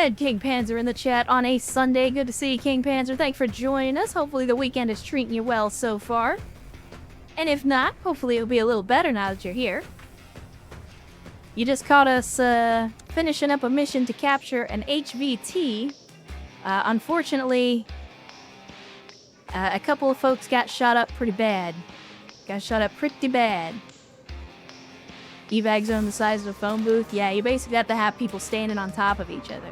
And King Panzer in the chat on a Sunday. Good to see you, King Panzer. Thanks for joining us. Hopefully the weekend is treating you well so far. And if not, hopefully it'll be a little better now that you're here. You just caught us finishing up a mission to capture an HVT. Unfortunately, a couple of folks got shot up pretty bad. Evac zone the size of a phone booth. Yeah, you basically have to have people standing on top of each other.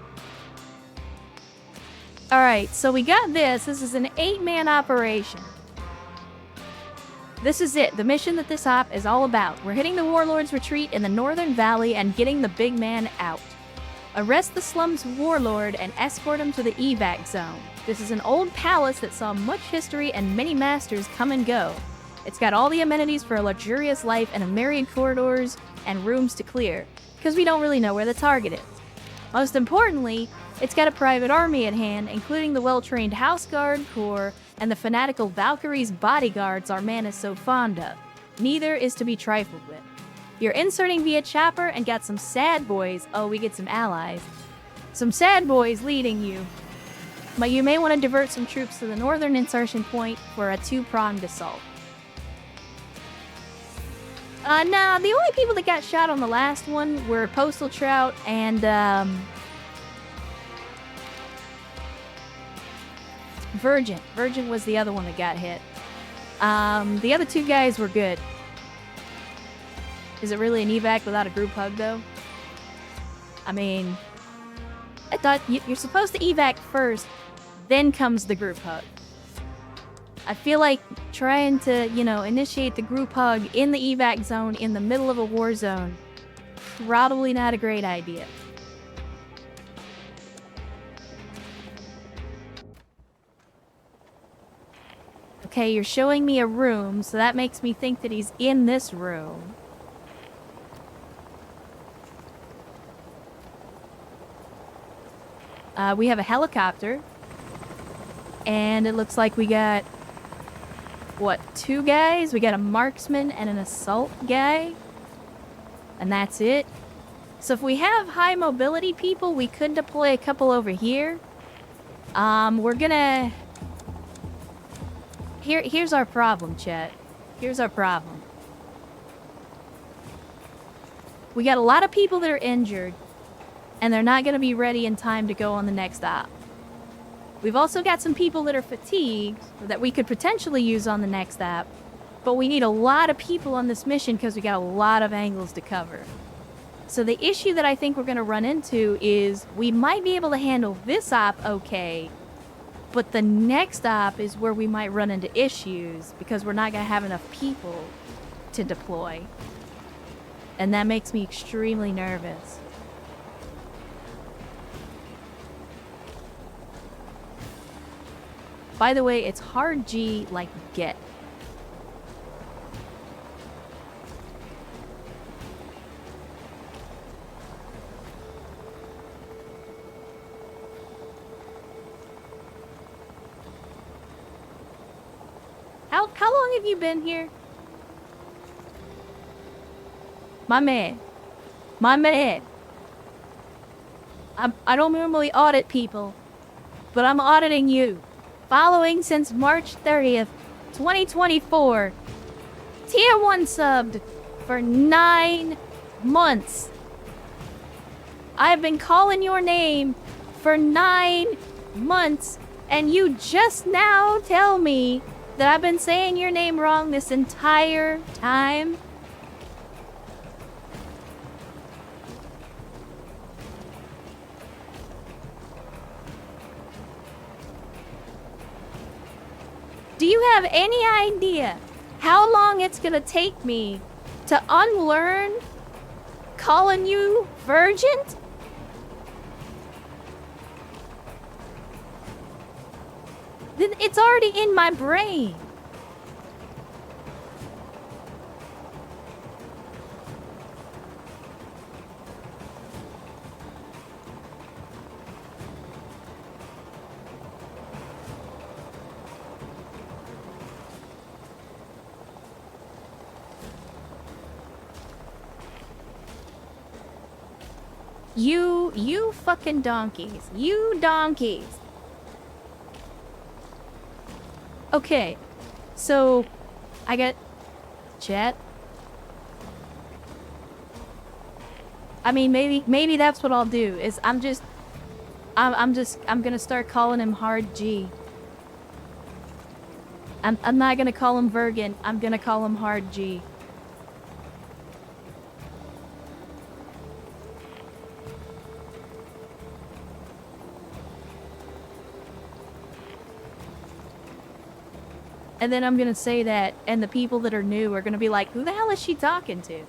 Alright, so we got this. This is an 8-man operation. This is it. The mission that this op is all about. We're hitting the Warlord's retreat in the Northern Valley and getting the big man out. Arrest the slum's warlord and escort him to the evac zone. This is an old palace that saw much history and many masters come and go. It's got all the amenities for a luxurious life and a myriad corridors and rooms to clear, because we don't really know where the target is. Most importantly, it's got a private army at hand, including the well-trained House Guard Corps and the fanatical Valkyrie's bodyguards our man is so fond of. Neither is to be trifled with. You're inserting via chopper and got some sad boys. Oh, we get some allies. Some sad boys leading you. But you may want to divert some troops to the northern insertion point for a two-pronged assault. Nah, the only people that got shot on the last one were Postal Trout and, Virgin. Virgin was the other one that got hit. The other two guys were good. Is it really an evac without a group hug, though? I mean, I thought you're supposed to evac first, then comes the group hug. I feel like trying to, initiate the group hug in the evac zone in the middle of a war zone, probably not a great idea. Okay, you're showing me a room, so that makes me think that he's in this room. We have a helicopter. And it looks like we got, what, 2 guys? We got a marksman and an assault guy. And that's it. So if we have high mobility people, we could deploy a couple over here. We're gonna... Here's our problem, chat. Here's our problem. We got a lot of people that are injured, and they're not gonna be ready in time to go on the next op. We've also got some people that are fatigued that we could potentially use on the next app, but we need a lot of people on this mission because we got a lot of angles to cover. So the issue that I think we're going to run into is we might be able to handle this op okay, but the next op is where we might run into issues because we're not going to have enough people to deploy. And that makes me extremely nervous. By the way, it's hard G like get. How long have you been here? My man. I don't normally audit people, but I'm auditing you. Following since March 30th, 2024. Tier 1 subbed for 9 months. I've been calling your name for 9 months, and you just now tell me that I've been saying your name wrong this entire time? Do you have any idea how long it's gonna take me to unlearn calling you Virgin? It's already in my brain. You fucking donkeys. You donkeys. Okay, so I get chat. I mean, maybe that's what I'll do. Is I'm gonna start calling him Hard G. I'm not gonna call him Vergen. I'm gonna call him Hard G. And then I'm gonna say that, and the people that are new are gonna be like, who the hell is she talking to?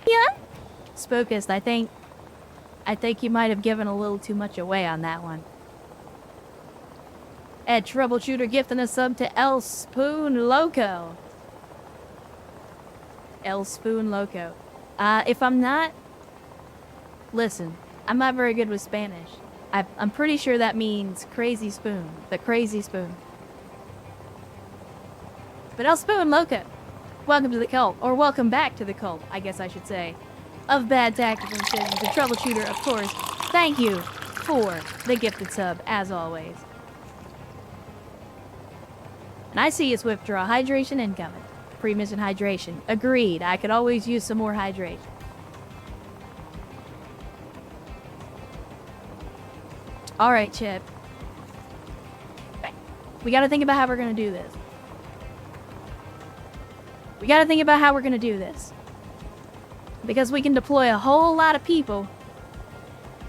Yeah? Spokest, I think you might have given a little too much away on that one. Ed Troubleshooter gifting a sub to El Spoon Loco. El Spoon Loco. If I'm not... Listen, I'm not very good with Spanish. I'm pretty sure that means crazy spoon. The crazy spoon. But El Spoon Loco, welcome to the cult. Or welcome back to the cult, I guess I should say. Of Bad Tactical Decisions, the Troubleshooter, of course. Thank you for the gifted sub, as always. And I see a swift draw. Hydration incoming. Pre-mission hydration. Agreed. I could always use some more hydration. Alright, Chip. We gotta think about how we're gonna do this. Because we can deploy a whole lot of people,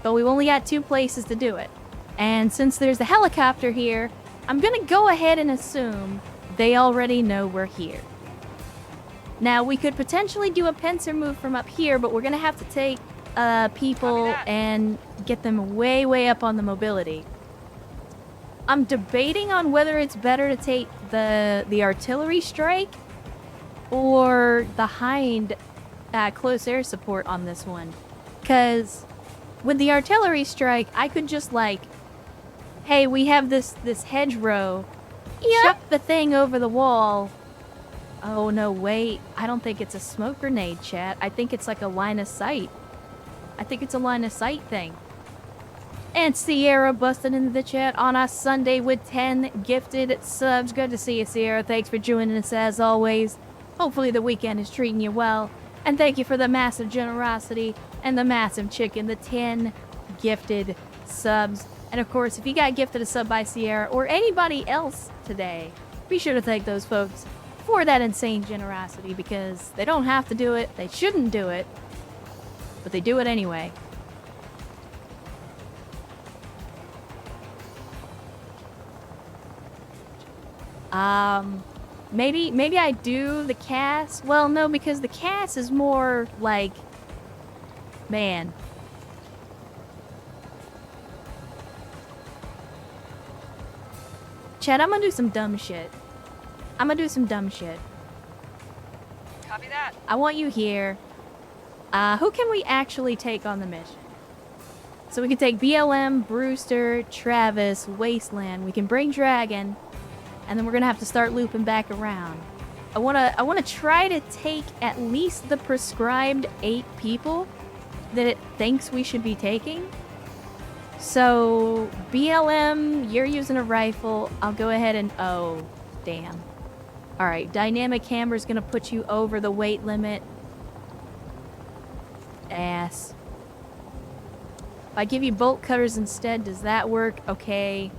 but we've only got 2 places to do it. And since there's a helicopter here, I'm gonna go ahead and assume they already know we're here. Now, we could potentially do a pincer move from up here, but we're gonna have to take people and get them way, way up on the mobility. I'm debating on whether it's better to take the artillery strike or the hind close air support on this one. Because with the artillery strike, I could just like, hey, we have this hedgerow. Yep. Chuck the thing over the wall. Oh, no, wait. I don't think it's a smoke grenade, chat. I think it's like a line of sight. I think it's a line of sight thing. And Sierra busted into the chat on a Sunday with 10 gifted subs. Good to see you, Sierra. Thanks for joining us as always. Hopefully the weekend is treating you well. And thank you for the massive generosity and the massive chicken, the 10 gifted subs. And of course, if you got gifted a sub by Sierra or anybody else today, be sure to thank those folks for that insane generosity, because they don't have to do it, they shouldn't do it, but they do it anyway. Maybe I do the cast. Well, no, because the cast is more like, man. Chad, I'm gonna do some dumb shit. Copy that. I want you here. Who can we actually take on the mission? So we can take BLM, Brewster, Travis, Wasteland. We can bring Dragon. And then we're gonna have to start looping back around. I wanna try to take at least the prescribed 8 people that it thinks we should be taking. So BLM, you're using a rifle. I'll go ahead and oh, damn. All right, dynamic hammer's gonna put you over the weight limit. Ass. If I give you bolt cutters instead, does that work? Okay.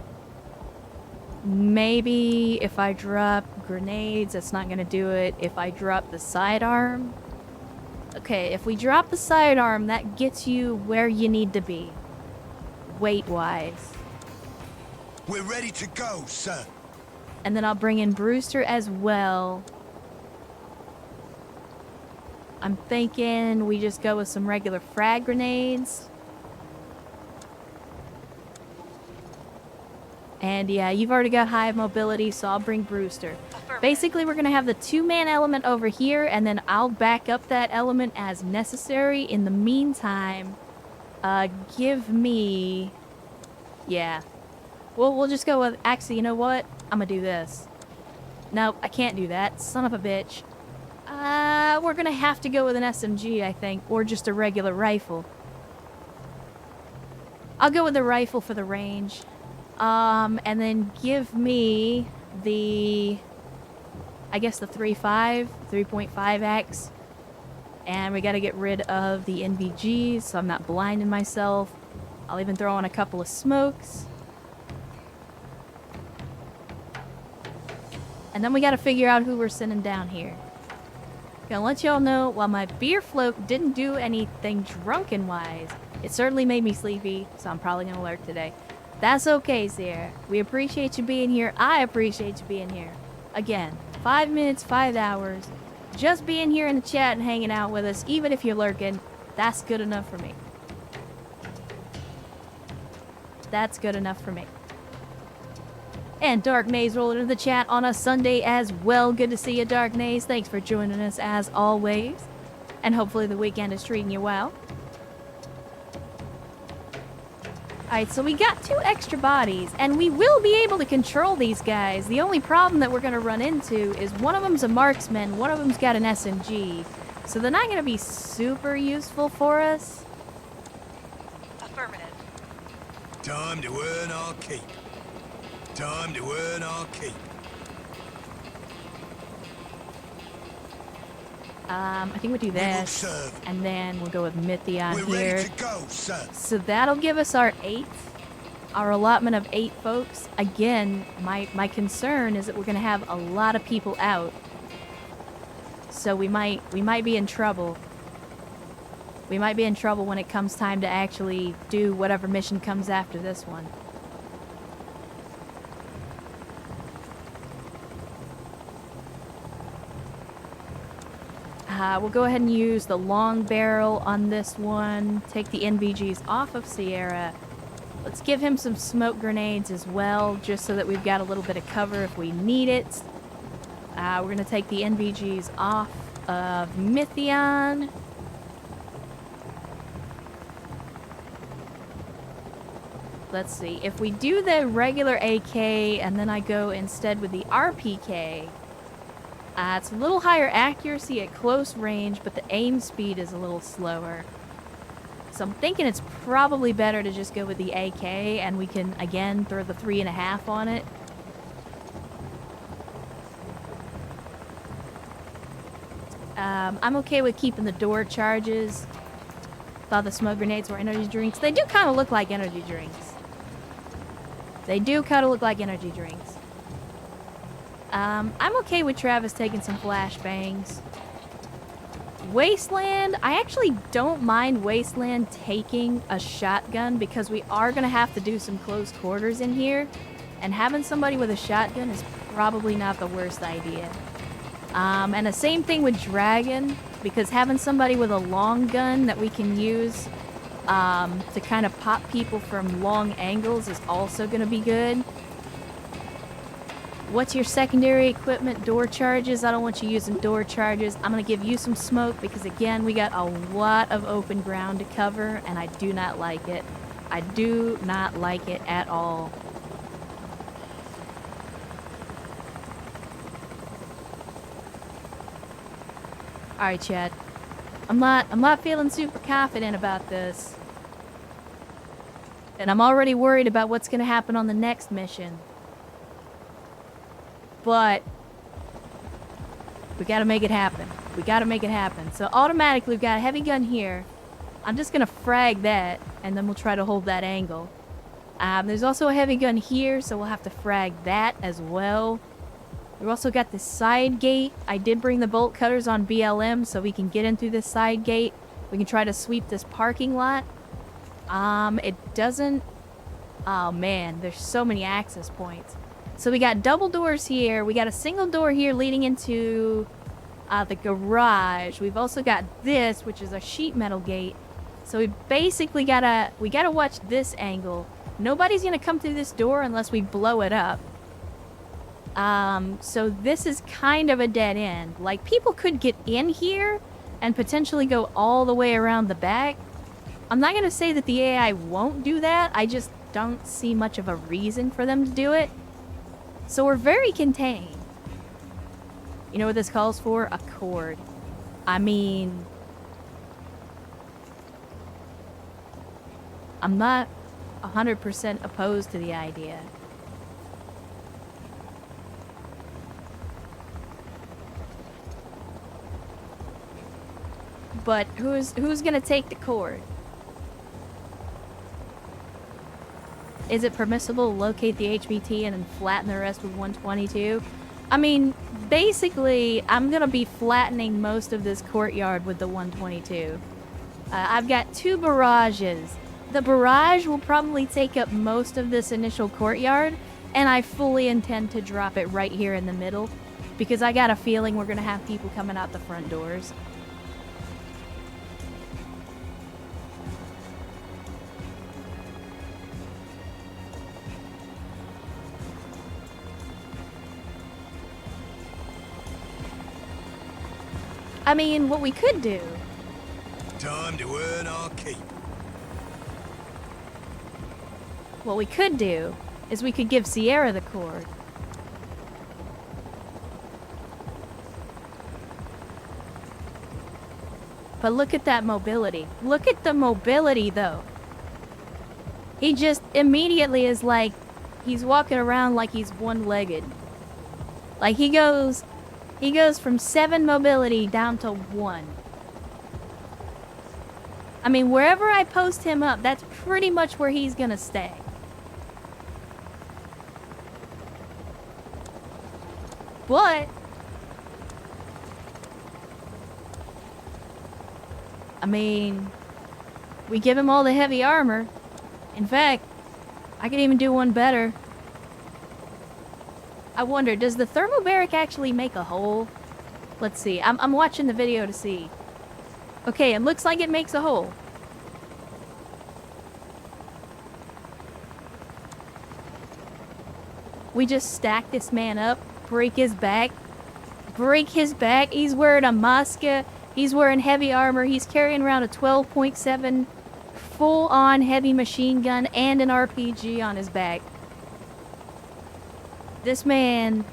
Maybe if I drop grenades, that's not gonna do it. If I drop the sidearm. Okay, if we drop the sidearm, that gets you where you need to be. Weight-wise. We're ready to go, sir. And then I'll bring in Brewster as well. I'm thinking we just go with some regular frag grenades. And yeah, you've already got high mobility, so I'll bring Brewster. Basically, we're going to have the 2-man element over here, and then I'll back up that element as necessary. In the meantime, Give me... Yeah. We'll just go with... Actually, you know what? I'm gonna do this. Nope, I can't do that. Son of a bitch. We're gonna have to go with an SMG, I think. Or just a regular rifle. I'll go with the rifle for the range. And then give me the... I guess the 3.5X. And we gotta get rid of the NVGs so I'm not blinding myself. I'll even throw on a couple of smokes. And then we gotta figure out who we're sending down here. Gonna let y'all know, while my beer float didn't do anything drunken-wise, it certainly made me sleepy, so I'm probably gonna lurk today. That's okay, Sierra. We appreciate you being here. I appreciate you being here. Again, 5 minutes, 5 hours. Just being here in the chat and hanging out with us, even if you're lurking, that's good enough for me. That's good enough for me. And Dark Naze rolling into the chat on a Sunday as well. Good to see you, Dark Naze. Thanks for joining us as always. And hopefully the weekend is treating you well. Alright, so we got 2 extra bodies, and we will be able to control these guys. The only problem that we're going to run into is one of them's a marksman, one of them's got an SMG. So they're not going to be super useful for us. Affirmative. Time to earn our keep. Time to earn our keep. I think we'll do this, serve. and then we'll go with Mythion We're here. ready to go, sir. So that'll give us our 8, our allotment of 8 folks. Again, my concern is that we're gonna have a lot of people out, so we might be in trouble. We might be in trouble when it comes time to actually do whatever mission comes after this one. We'll go ahead and use the long barrel on this one. Take the NVGs off of Sierra. Let's give him some smoke grenades as well, just so that we've got a little bit of cover if we need it. We're going to take the NVGs off of Mythion. Let's see. If we do the regular AK and then I go instead with the RPK... it's a little higher accuracy at close range, but the aim speed is a little slower. So I'm thinking it's probably better to just go with the AK, and we can, again, throw the 3.5 on it. I'm okay with keeping the door charges. Thought the smoke grenades were energy drinks. They do kind of look like energy drinks. They do kind of look like energy drinks. I'm okay with Travis taking some flashbangs. Wasteland, I actually don't mind Wasteland taking a shotgun because we are going to have to do some close quarters in here. And having somebody with a shotgun is probably not the worst idea. And the same thing with Dragon, because having somebody with a long gun that we can use to kind of pop people from long angles is also going to be good. What's your secondary equipment? Door charges? I don't want you using door charges. I'm going to give you some smoke because, again, we got a lot of open ground to cover, and I do not like it. I do not like it at all. Alright, Chad. I'm not feeling super confident about this. And I'm already worried about what's going to happen on the next mission. But we gotta make it happen. We gotta make it happen. So automatically we've got a heavy gun here. I'm just gonna frag that, and then we'll try to hold that angle. There's also a heavy gun here, so we'll have to frag that as well. We've also got this side gate. I did bring the bolt cutters on BLM so we can get in through this side gate. We can try to sweep this parking lot. It doesn't... Oh man, there's so many access points. So we got double doors here. We got a single door here leading into the garage. We've also got this, which is a sheet metal gate. So we basically gotta watch this angle. Nobody's gonna come through this door unless we blow it up. So this is kind of a dead end. Like, people could get in here and potentially go all the way around the back. I'm not gonna say that the AI won't do that, I just don't see much of a reason for them to do it. So we're very contained. You know what this calls for? A cord. I mean... I'm not 100% opposed to the idea. But who's gonna take the cord? Is it permissible to locate the HVT and then flatten the rest with 122? I mean, basically, I'm gonna be flattening most of this courtyard with the 122. I've got 2 barrages. The barrage will probably take up most of this initial courtyard, and I fully intend to drop it right here in the middle, because I got a feeling we're gonna have people coming out the front doors. I mean, what we could do... Time to earn our keep. What we could do is we could give Sierra the cord. But look at that mobility. Look at the mobility, though. He just immediately is like... He's walking around like he's one-legged. Like, he goes from 7 mobility down to 1. I mean, wherever I post him up, that's pretty much where he's gonna stay. But... I mean... We give him all the heavy armor. In fact, I could even do one better. I wonder, does the thermobaric actually make a hole? Let's see. I'm watching the video to see. Okay, it looks like it makes a hole. We just stack this man up, break his back. Break his back. He's wearing a maska. He's wearing heavy armor. He's carrying around a 12.7 full-on heavy machine gun and an RPG on his back. This man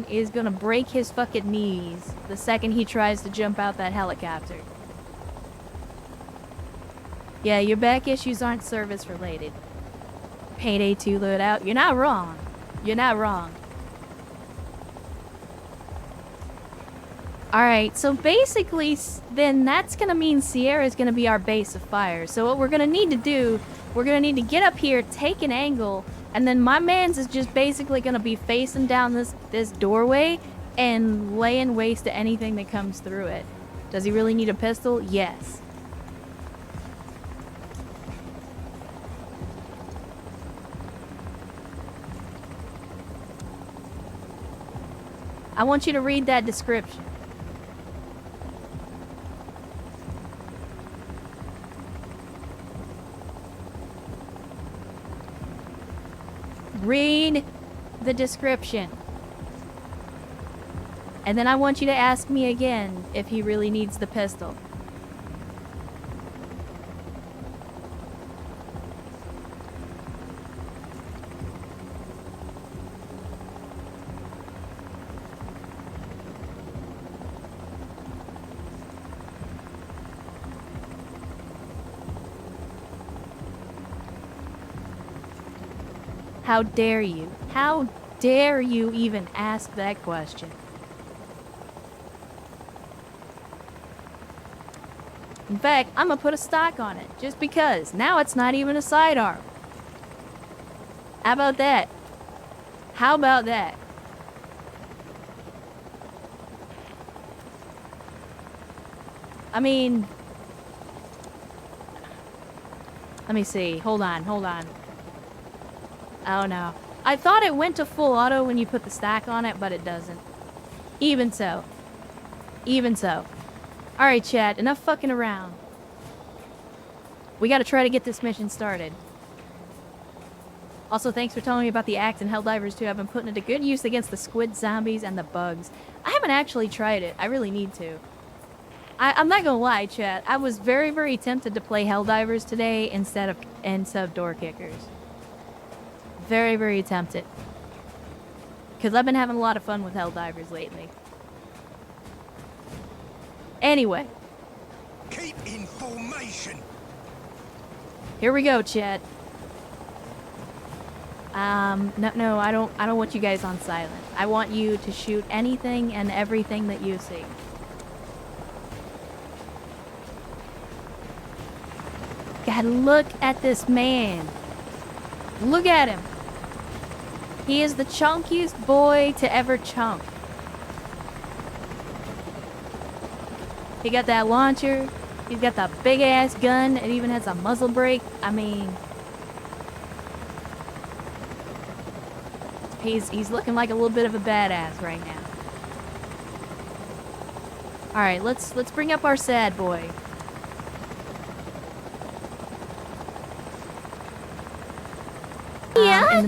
is gonna break his fucking knees the second he tries to jump out that helicopter. Yeah, your back issues aren't service related. Payday 2 loadout. You're not wrong. You're not wrong. Alright, so basically, then that's gonna mean Sierra's gonna be our base of fire. So what we're gonna need to do, we're gonna need to get up here, take an angle, and then my man's is just basically gonna be facing down this doorway and laying waste to anything that comes through it. Does he really need a pistol? Yes. I want you to read that description. Read the description. And then I want you to ask me again if he really needs the pistol. How dare you? How dare you even ask that question? In fact, I'm gonna put a stock on it, just because. Now it's not even a sidearm. How about that? How about that? I mean... Let me see. Hold on, hold on. Oh no. I thought it went to full auto when you put the stack on it, but it doesn't. Even so. Even so. Alright, chat. Enough fucking around. We gotta try to get this mission started. Also, thanks for telling me about the axe and Helldivers too. I've been putting it to good use against the squid zombies and the bugs. I haven't actually tried it. I really need to. I'm not gonna lie, chat. I was very, very tempted to play Helldivers today instead of Door Kickers. Very, very tempted. Because I've been having a lot of fun with Helldivers lately. Anyway. Keep in formation. Here we go, chat. No, I don't want you guys on silent. I want you to shoot anything and everything that you see. God, look at this man. Look at him. He is the chunkiest boy to ever chunk. He got that launcher. He's got that big ass gun. It even has a muzzle brake. I mean, he's looking like a little bit of a badass right now. All right, let's bring up our sad boy. Yeah. In the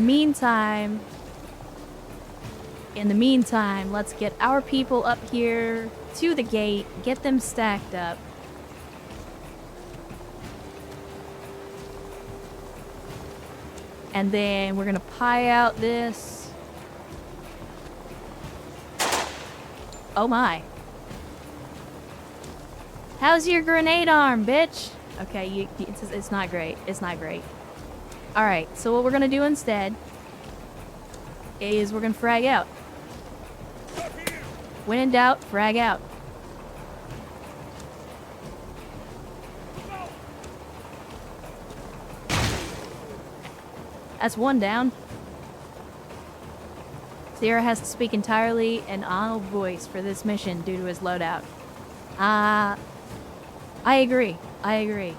meantime, let's get our people up here to the gate, get them stacked up. And then we're gonna pie out this. Oh my. How's your grenade arm, bitch? Okay, it's not great. It's not great. Alright, so what we're gonna do instead is we're gonna frag out. When in doubt, frag out. That's one down. Sierra has to speak entirely in audible voice for this mission due to his loadout. I agree. I agree.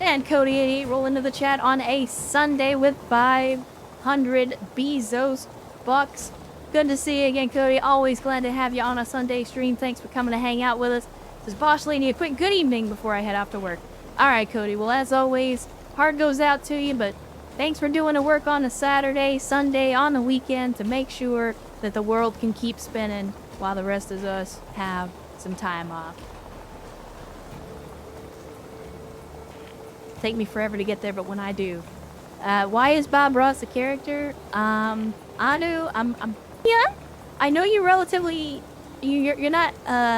And Cody88 roll into the chat on a Sunday with 500 Bezos bucks. Good to see you again, Cody. Always glad to have you on a Sunday stream. Thanks for coming to hang out with us. This is Bosch Lady. A quick good evening before I head off to work. Alright, Cody. Well, as always, heart goes out to you, but thanks for doing the work on a Saturday, Sunday, on the weekend to make sure that the world can keep spinning while the rest of us have some time off. Take me forever to get there, but when I do. Why is Bob Ross a character? Anu, yeah, I know you're relatively, you're not,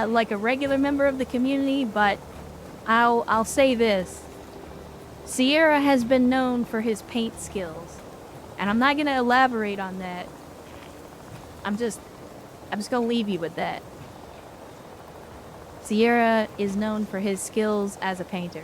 like a regular member of the community, but I'll say this. Sierra has been known for his paint skills, and I'm not gonna elaborate on that. I'm just gonna leave you with that. Sierra is known for his skills as a painter.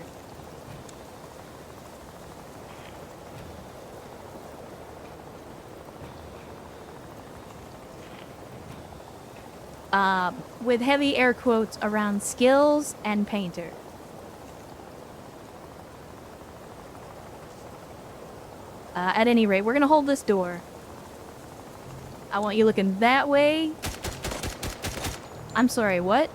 With heavy air quotes around skills and painter. At any rate, we're gonna hold this door. I want you looking that way. I'm sorry, what?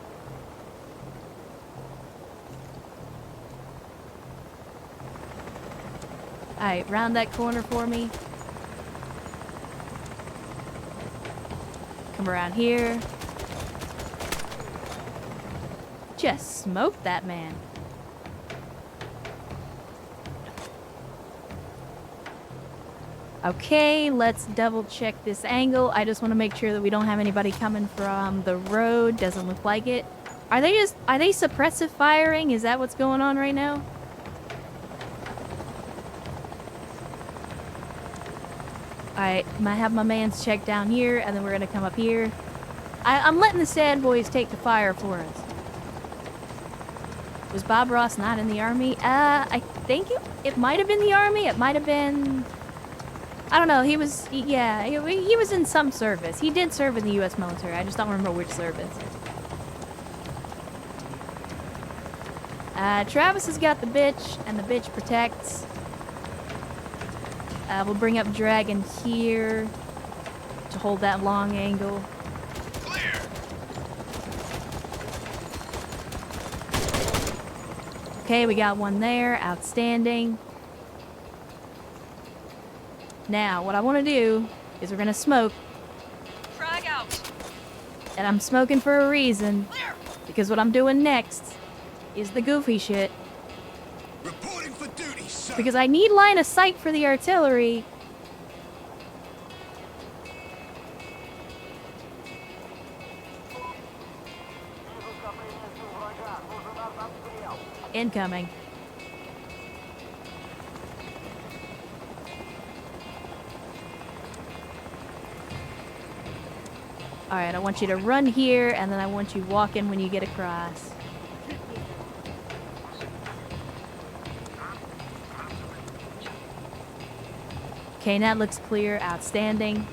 Alright, round that corner for me. Come around here. Just smoked that man. Okay, let's double check this angle. I just want to make sure that we don't have anybody coming from the road. Doesn't look like it. Are they suppressive firing? Is that what's going on right now? Alright, might have my mans check down here, and then we're gonna come up here. I'm letting the sad boys take the fire for us. Was Bob Ross not in the army? I think it might have been the army. It might have been... I don't know. He was in some service. He did serve in the U.S. military. I just don't remember which service. Travis has got the bitch, and the bitch protects. We'll bring up Dragon here to hold that long angle. Clear. Okay, we got one there. Outstanding. Now, what I want to do is we're going to smoke. Frag out. And I'm smoking for a reason. Because what I'm doing next is the goofy shit. Reporting for duty, sir. Because I need line of sight for the artillery. Incoming. Alright, I want you to run here, and then I want you walking when you get across. Okay, that looks clear. Outstanding.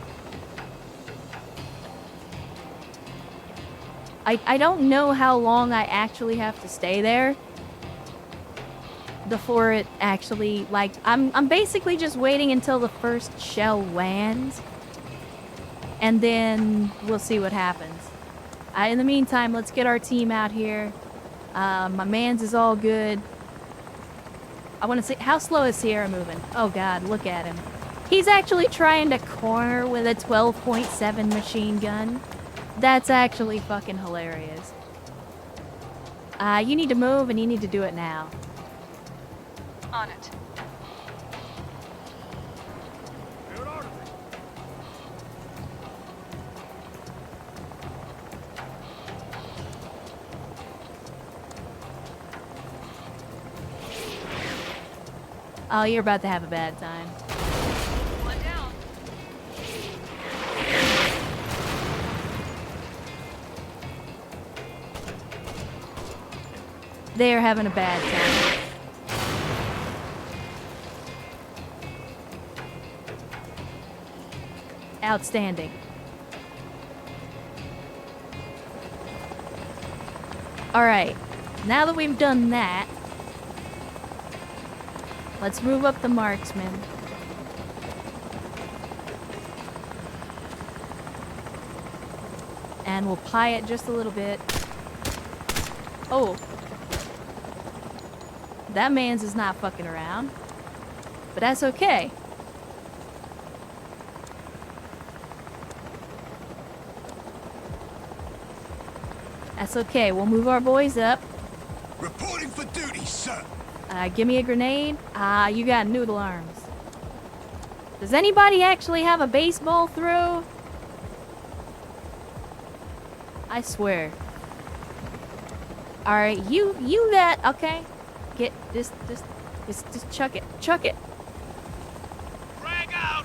I don't know how long I actually have to stay there before it actually, like, I'm basically just waiting until the first shell lands, and then we'll see what happens. In the meantime, let's get our team out here. My man's is all good. I want to see, how slow is Sierra moving? Oh god, look at him. He's actually trying to corner with a 12.7 machine gun. That's actually fucking hilarious. You need to move, and you need to do it now. On it. Oh, you're about to have a bad time. One down. They're having a bad time. Outstanding. Alright, now that we've done that, let's move up the marksman. And we'll pie it just a little bit. Oh. That man's is not fucking around. But that's okay. That's okay. We'll move our boys up. Reporting for duty, sir. Give me a grenade. You got noodle arms. Does anybody actually have a baseball throw? I swear. Alright, you got, okay. Get, just chuck it. Chuck it. Frag out.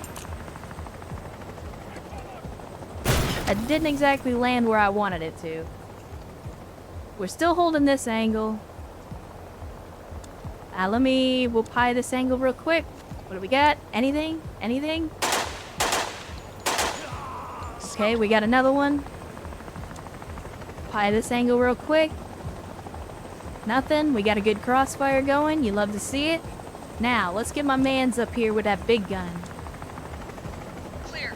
It didn't exactly land where I wanted it to. We're still holding this angle. We'll pie this angle real quick. What do we got? Anything? Anything? Okay, we got another one. Pie this angle real quick. Nothing. We got a good crossfire going. You love to see it. Now, let's get my mans up here with that big gun. Clear.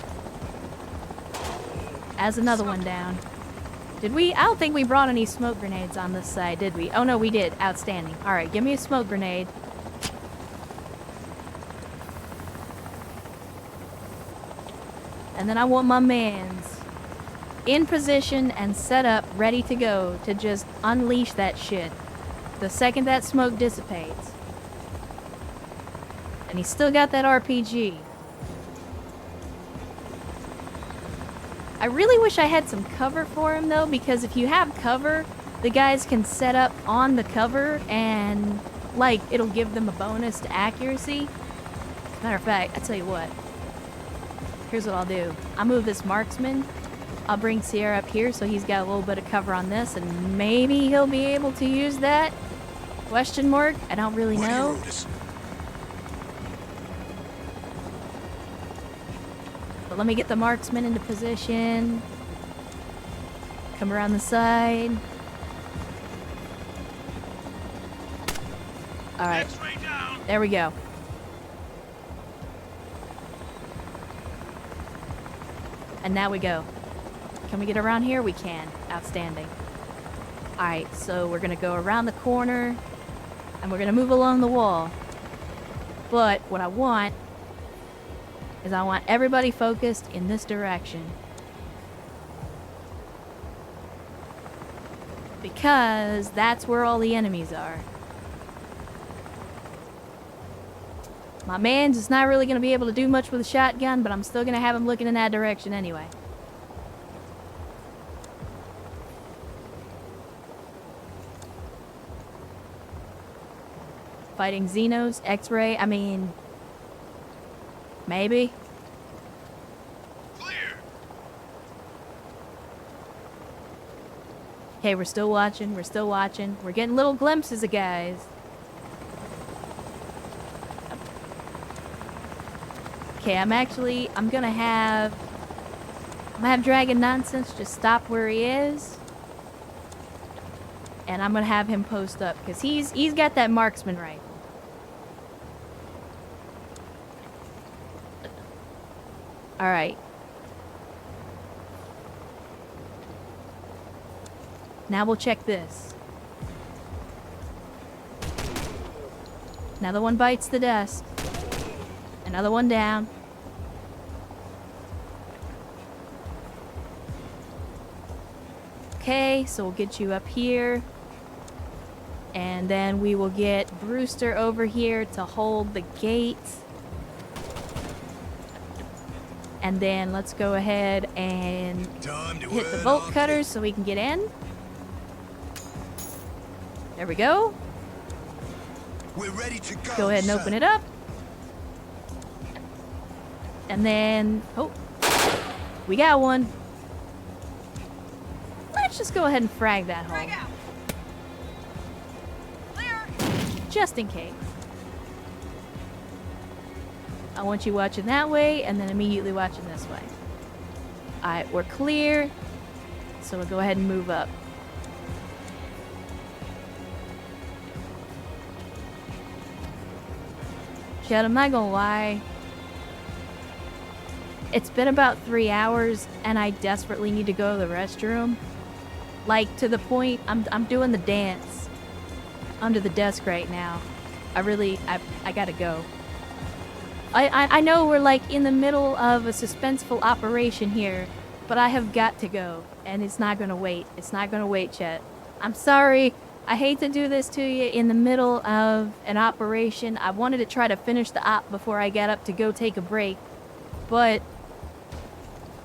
As another one down. Did we? I don't think we brought any smoke grenades on this side, did we? Oh no, we did. Outstanding. Alright, give me a smoke grenade. And then I want my mans in position and set up, ready to go, to just unleash that shit the second that smoke dissipates. And he's still got that RPG. I really wish I had some cover for him though, because if you have cover, the guys can set up on the cover and, like, it'll give them a bonus to accuracy. Matter of fact, I tell you what. Here's what I'll do. I'll move this marksman. I'll bring Sierra up here so he's got a little bit of cover on this, and maybe he'll be able to use that? Question mark? I don't really know. But let me get the marksman into position. Come around the side. Alright. There we go. And now we go. Can we get around here? We can. Outstanding. Alright, so we're gonna go around the corner. And we're gonna move along the wall. But what I want is I want everybody focused in this direction. Because that's where all the enemies are. My man's is not really going to be able to do much with a shotgun, but I'm still going to have him looking in that direction anyway. Fighting Xenos, X-ray, I mean... maybe? Clear. Okay, we're still watching, we're still watching. We're getting little glimpses of guys. Okay, I'm gonna have Dragon Nonsense just stop where he is. And I'm gonna have him post up, because he's got that marksman rifle. Alright. Now we'll check this. Another one bites the dust. Another one down. Okay, so we'll get you up here. And then we will get Brewster over here to hold the gate. And then let's go ahead and hit the bolt cutters so we can get in. There we go. We're ready to go. Go ahead and open it up. And then, oh, we got one. Let's just go ahead and frag that Frag hole. out. Clear. Just in case. I want you watching that way and then immediately watching this way. Alright, we're clear. So we'll go ahead and move up. Chad, I'm not gonna lie. It's been about 3 hours and I desperately need to go to the restroom. Like, to the point, I'm doing the dance under the desk right now. I gotta go. I know we're like in the middle of a suspenseful operation here, but I have got to go, and it's not gonna wait. It's not gonna wait, Chet. I'm sorry. I hate to do this to you in the middle of an operation. I wanted to try to finish the op before I got up to go take a break, but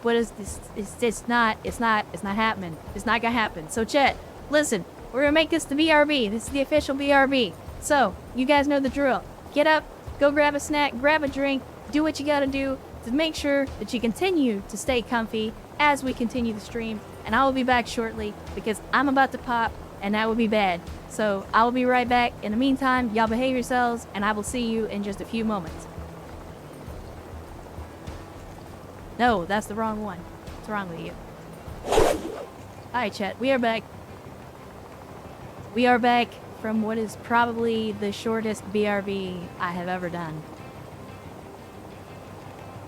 what is this? It's not happening. It's not gonna happen. So Chet, listen, we're gonna make this the BRB. This is the official BRB. So you guys know the drill. Get up. Go grab a snack, grab a drink, do what you gotta do to make sure that you continue to stay comfy as we continue the stream. And I will be back shortly because I'm about to pop and that would be bad. So I will be right back. In the meantime, y'all behave yourselves and I will see you in just a few moments. No, that's the wrong one. What's wrong with you? Alright, chat, we are back. We are back from what is probably the shortest BRB I have ever done.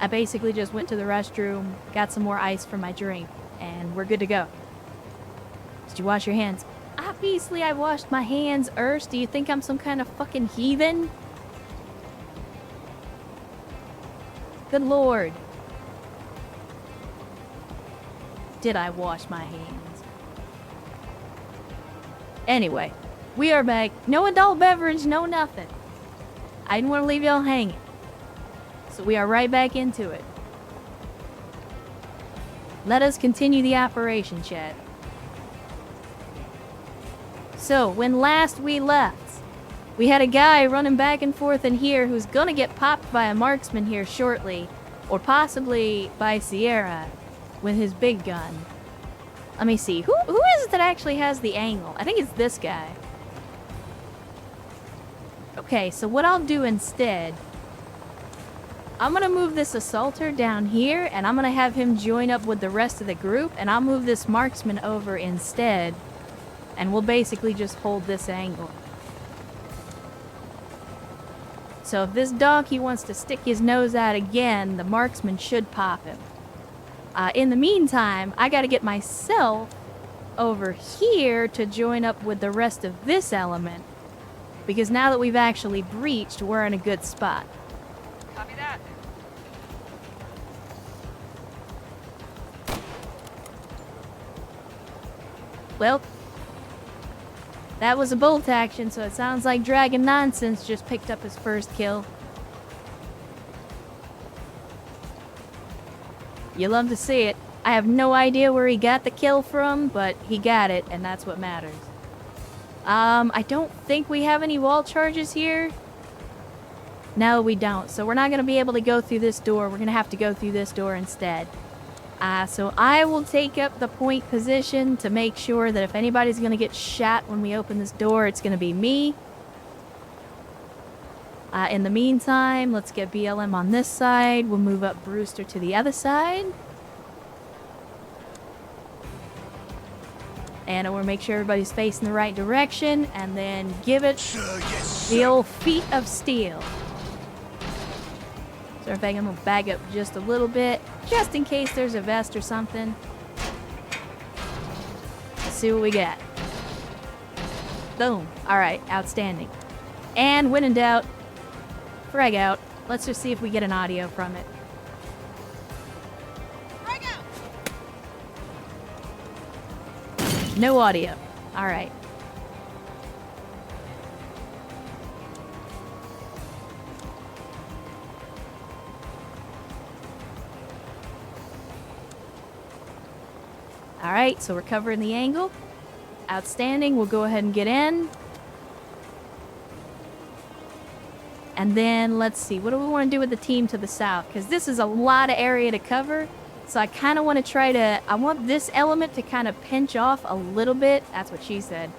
I basically just went to the restroom, got some more ice for my drink, and we're good to go. Did you wash your hands? Obviously I washed my hands, Urs. Do you think I'm some kind of fucking heathen? Good lord. Did I wash my hands? Anyway. We are back. No adult beverage, no nothing. I didn't want to leave y'all hanging. So we are right back into it. Let us continue the operation, Chad. So, when last we left, we had a guy running back and forth in here who's gonna get popped by a marksman here shortly, or possibly by Sierra with his big gun. Let me see. Who is it that actually has the angle? I think it's this guy. Okay, so what I'll do instead, I'm gonna move this assaulter down here and I'm gonna have him join up with the rest of the group, and I'll move this marksman over instead, and we'll basically just hold this angle. So if this donkey wants to stick his nose out again, the marksman should pop him. In the meantime, I gotta get myself over here to join up with the rest of this element, because now that we've actually breached, we're in a good spot. Copy that. Well, That was a bolt action, so it sounds like Dragon Nonsense just picked up his first kill. You love to see it. I have no idea where he got the kill from, but he got it, and that's what matters. I don't think we have any wall charges here. No, we don't. So we're not going to be able to go through this door. We're going to have to go through this door instead. So I will take up the point position to make sure that if anybody's going to get shot when we open this door, it's going to be me. In the meantime, let's get BLM on this side. We'll move up Brewster to the other side. And we'll make sure everybody's facing the right direction, and then give it the old feet of steel. So in fact, I'm going to back up just a little bit, just in case there's a vest or something. Let's see what we got. Boom. Alright, outstanding. And when in doubt, frag out. Let's just see if we get an audio from it. Frag out. No audio. Alright. Alright, so we're covering the angle. Outstanding. We'll go ahead and get in. And then, let's see, what do we want to do with the team to the south? Because this is a lot of area to cover. So I kind of want to try to... I want this element to kind of pinch off a little bit. That's what she said.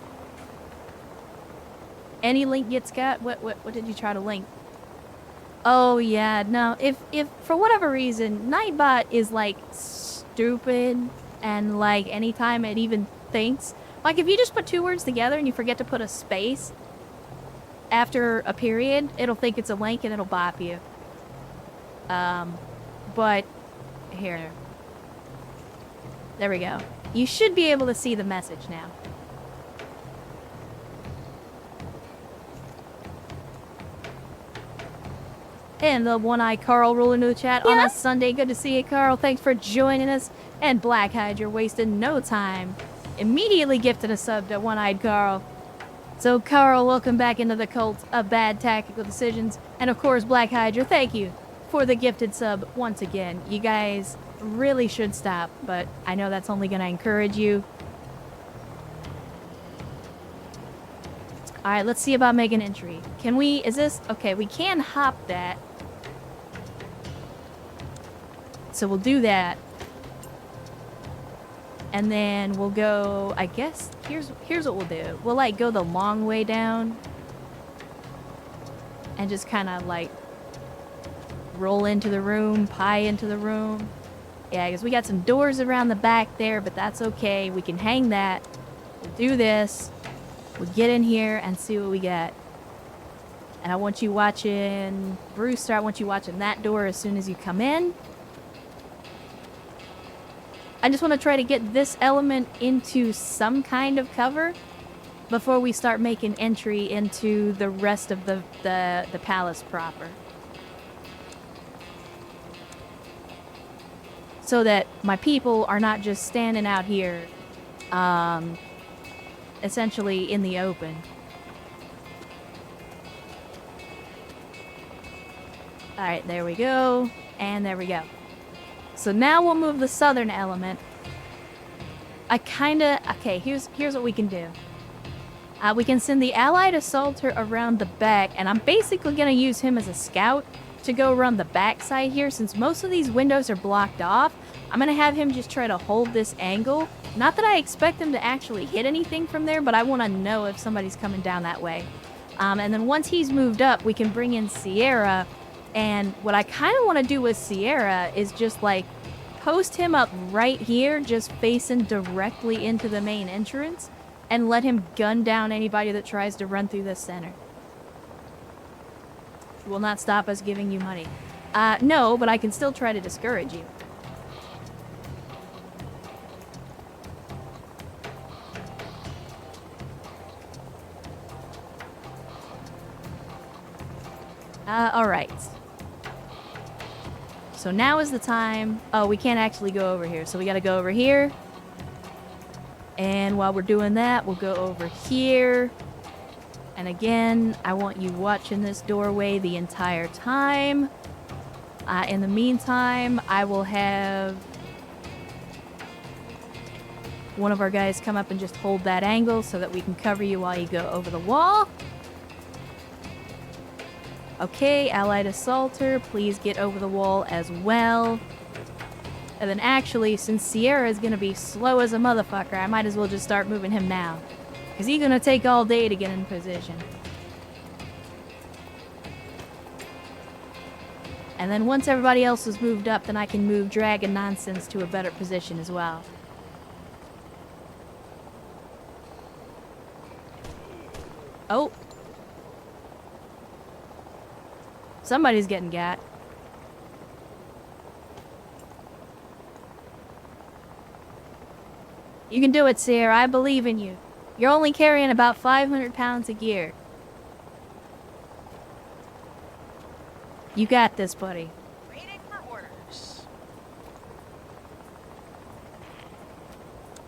Any link gets got? What did you try to link? Oh, yeah, no. If for whatever reason, Nightbot is, like, stupid... And, like, anytime it even thinks... Like, if you just put two words together and you forget to put a space after a period, it'll think it's a link and it'll bop you. But... Here. There we go. You should be able to see the message now. And the one-eyed Carl rolling into the chat on a Sunday. Good to see you, Carl. Thanks for joining us. And Black Hydra wasted no time. Immediately gifted a sub to one-eyed Carl. So, Carl, welcome back into the cult of bad tactical decisions. And, of course, Black Hydra, thank you for the gifted sub once again. You guys really should stop, but I know that's only going to encourage you. Alright, let's see about making entry. Can we... Is this... Okay, we can hop that. So we'll do that. And then we'll go, I guess, here's what we'll do. We'll, like, go the long way down. And just kind of, like, roll into the room, pie into the room. Yeah, because we got some doors around the back there, but that's okay. We can hang that. We'll do this. We'll get in here and see what we get. And I want you watching, Brewster, I want you watching that door as soon as you come in. I just want to try to get this element into some kind of cover before we start making entry into the rest of the palace proper. So that my people are not just standing out here, essentially in the open. Alright, there we go. And there we go. So now we'll move the southern element. Okay, here's what we can do. We can send the allied assaulter around the back, and I'm basically going to use him as a scout to go around the back side here. Since most of these windows are blocked off, I'm going to have him just try to hold this angle. Not that I expect him to actually hit anything from there, but I want to know if somebody's coming down that way. And then once he's moved up, we can bring in Sierra. And what I kind of want to do with Sierra is just, like, post him up right here, just facing directly into the main entrance, and let him gun down anybody that tries to run through the center. Will not stop us giving you money. No, but I can still try to discourage you. Alright. So now is the time... Oh, we can't actually go over here, so we gotta go over here. And while we're doing that, we'll go over here. And again, I want you watching this doorway the entire time. In the meantime, I will have one of our guys come up and just hold that angle so that we can cover you while you go over the wall. Okay, allied assaulter, please get over the wall as well. And then actually, since Sierra is going to be slow as a motherfucker, I might as well just start moving him now. Because he's going to take all day to get in position. And then once everybody else is moved up, then I can move Dragon Nonsense to a better position as well. Oh. Somebody's getting got. You can do it, Sierra. I believe in you. You're only carrying about 500 pounds of gear. You got this, buddy. Waiting for orders.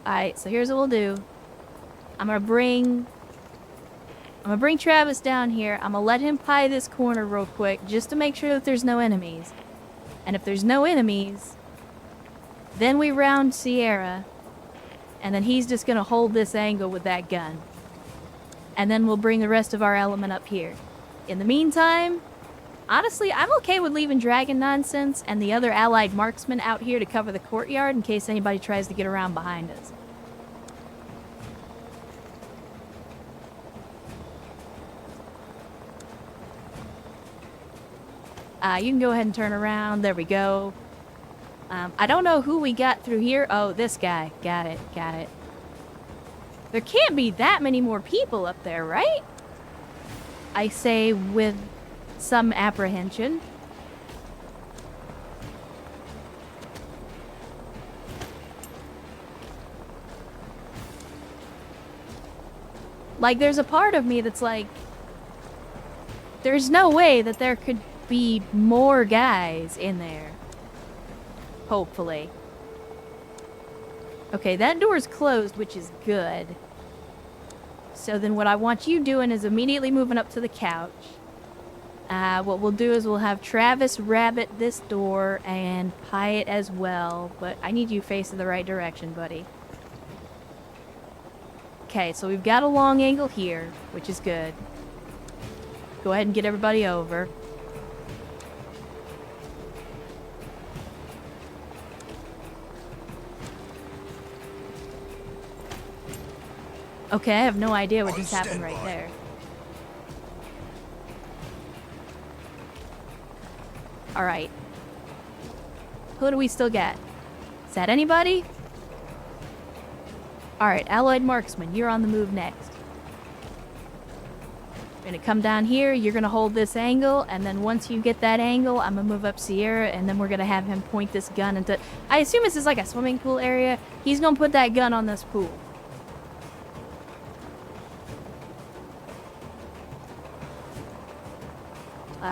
Alright, so here's what we'll do. I'm gonna bring Travis down here. I'm gonna let him pie this corner real quick just to make sure that there's no enemies. And if there's no enemies, then we round Sierra. And then he's just gonna hold this angle with that gun. And then we'll bring the rest of our element up here. In the meantime, honestly, I'm okay with leaving Dragon Nonsense and the other allied marksmen out here to cover the courtyard in case anybody tries to get around behind us. You can go ahead and turn around. There we go. I don't know who we got through here. Oh, this guy. Got it. Got it. There can't be that many more people up there, right? I say with some apprehension. Like, there's a part of me that's like, there's no way that there could be more guys in there. Hopefully. Okay, that door's closed, which is good. So then what I want you doing is immediately moving up to the couch. What we'll do is we'll have Travis rabbit this door and pie it as well. But I need you facing the right direction, buddy. Okay, so we've got a long angle here, which is good. Go ahead and get everybody over. Okay, I have no idea what just happened right there. Alright. Who do we still get? Is that anybody? Alright, allied marksman, you're on the move next. You're gonna come down here, you're gonna hold this angle, and then once you get that angle, I'm gonna move up Sierra, and then we're gonna have him point this gun into... I assume this is like a swimming pool area. He's gonna put that gun on this pool.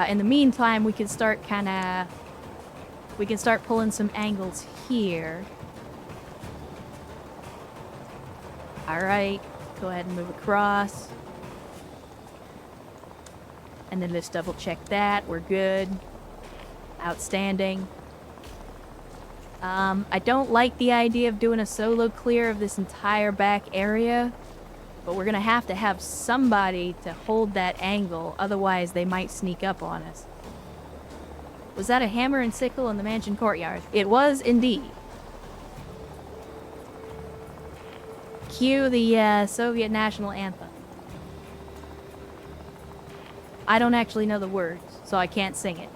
In the meantime, we can start pulling some angles here. Alright, go ahead and move across. And then let's double check that. We're good. Outstanding. I don't like the idea of doing a solo clear of this entire back area. But we're going to have somebody to hold that angle, otherwise they might sneak up on us. Was that a hammer and sickle in the mansion courtyard? It was indeed. Cue the Soviet national anthem. I don't actually know the words, so I can't sing it.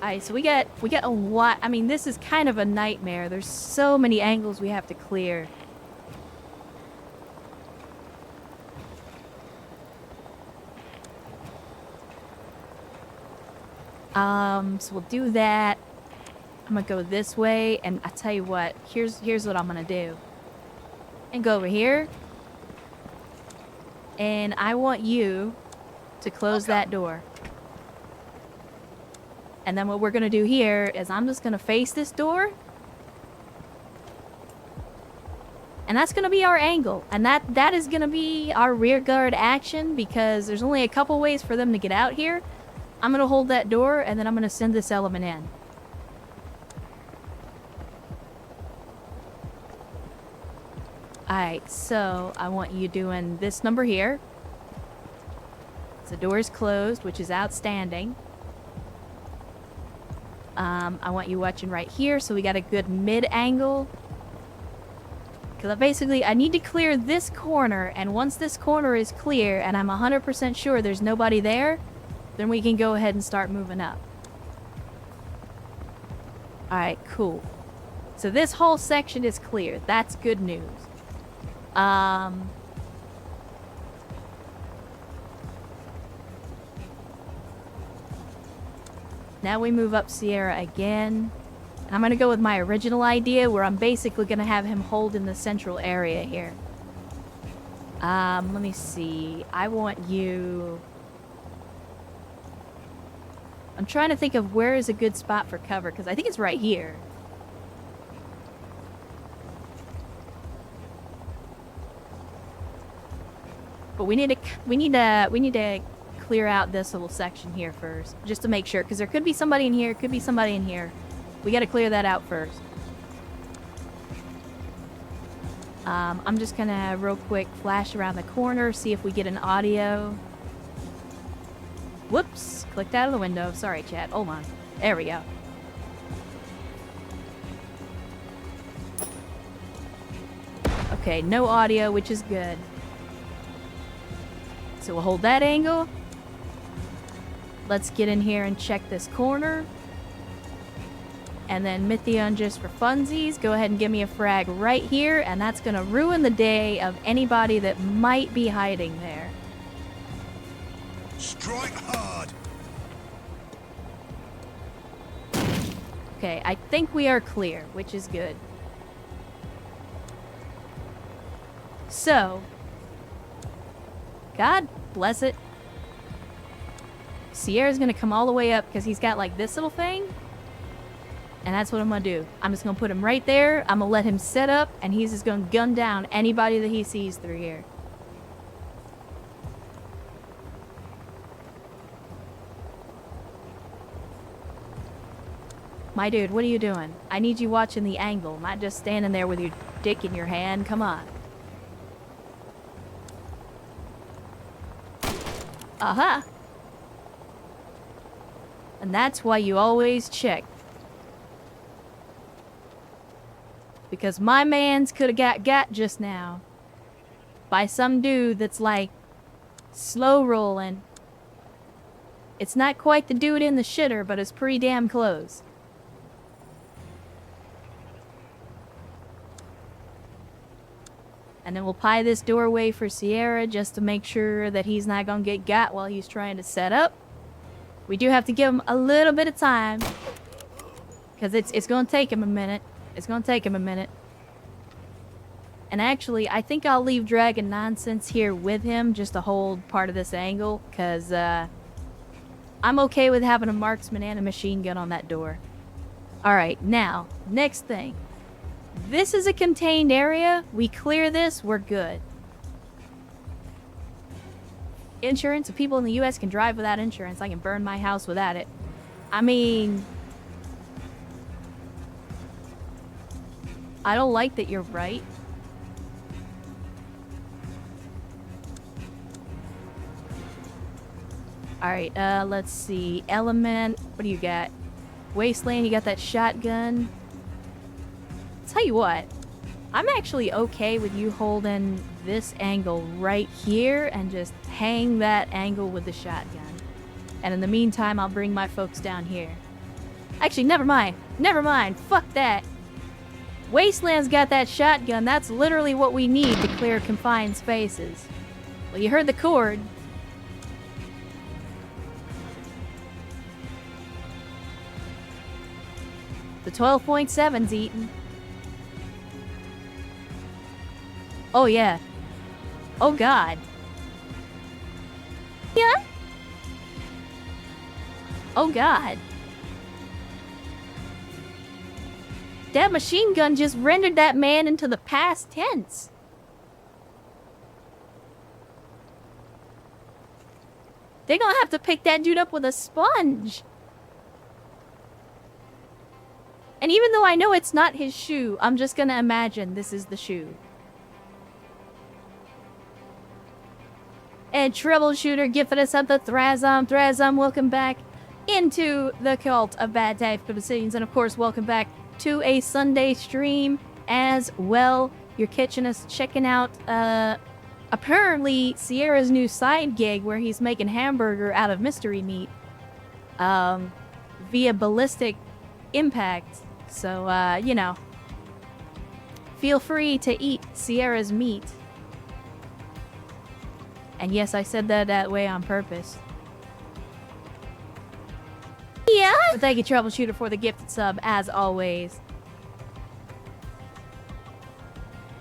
Alright, so we get a lot. I mean, this is kind of a nightmare. There's so many angles we have to clear. So we'll do that. I'm gonna go this way, and I tell you what, here's what I'm gonna do. And go over here. And I want you to close that door. And then what we're gonna do here is I'm just gonna face this door. And that's gonna be our angle. And that is gonna be our rear guard action because there's only a couple ways for them to get out here. I'm gonna hold that door and then I'm gonna send this element in. Alright, so I want you doing this number here. So the door is closed, which is outstanding. I want you watching right here, so we got a good mid-angle. Because I need to clear this corner, and once this corner is clear, and I'm 100% sure there's nobody there, then we can go ahead and start moving up. Alright, cool. So this whole section is clear. That's good news. Now we move up Sierra again. I'm gonna go with my original idea where I'm basically gonna have him hold in the central area here. Let me see. I want you... I'm trying to think of where is a good spot for cover, because I think it's right here. But we need to clear out this little section here first, just to make sure, because there could be somebody in here, could be somebody in here. We got to clear that out first. I'm just gonna real quick flash around the corner, see if we get an audio. Whoops, clicked out of the window. Sorry, chat. Hold on. There we go. Okay, no audio, which is good. So we'll hold that angle. Let's get in here and check this corner. And then Mythion, just for funsies, go ahead and give me a frag right here, and that's gonna ruin the day of anybody that might be hiding there. Strike hard. Okay, I think we are clear, which is good. So, God bless it. Sierra's gonna come all the way up because he's got like this little thing. And that's what I'm gonna do. I'm just gonna put him right there. I'm gonna let him set up and he's just gonna gun down anybody that he sees through here. My dude, what are you doing? I need you watching the angle, not just standing there with your dick in your hand. Come on. Uh-huh. And that's why you always check. Because my mans could have got just now by some dude that's like slow rolling. It's not quite the dude in the shitter, but it's pretty damn close. And then we'll pie this doorway for Sierra just to make sure that he's not gonna get got while he's trying to set up. We do have to give him a little bit of time. Because it's gonna take him a minute. It's gonna take him a minute. And actually, I think I'll leave Dragon Nonsense here with him just to hold part of this angle. Because I'm okay with having a marksman and a machine gun on that door. Alright, now, next thing. This is a contained area. We clear this, we're good. Insurance, if people in the US can drive without insurance, I can burn my house without it. I mean, I don't like that you're right. Alright, let's see. Element, what do you got? Wasteland, you got that shotgun. Tell you what, I'm actually okay with you holding this angle right here and just hang that angle with the shotgun. And in the meantime, I'll bring my folks down here. Actually, never mind. Never mind. Fuck that. Wasteland's got that shotgun. That's literally what we need to clear confined spaces. Well, you heard the chord. The 12.7's eaten. Oh, yeah. Oh, God. Yeah? Oh, God. That machine gun just rendered that man into the past tense. They're gonna have to pick that dude up with a sponge. And even though I know it's not his shoe, I'm just gonna imagine this is the shoe. And Troubleshooter gifted us up the Thrazom. Thrazom, welcome back into the cult of bad tactical decisions. And of course, welcome back to a Sunday stream as well. You're catching us checking out, apparently Sierra's new side gig where he's making hamburger out of mystery meat, via ballistic impact. So, you know, feel free to eat Sierra's meat. And yes, I said that way on purpose. Yeah. But thank you, Troubleshooter, for the gifted sub, as always.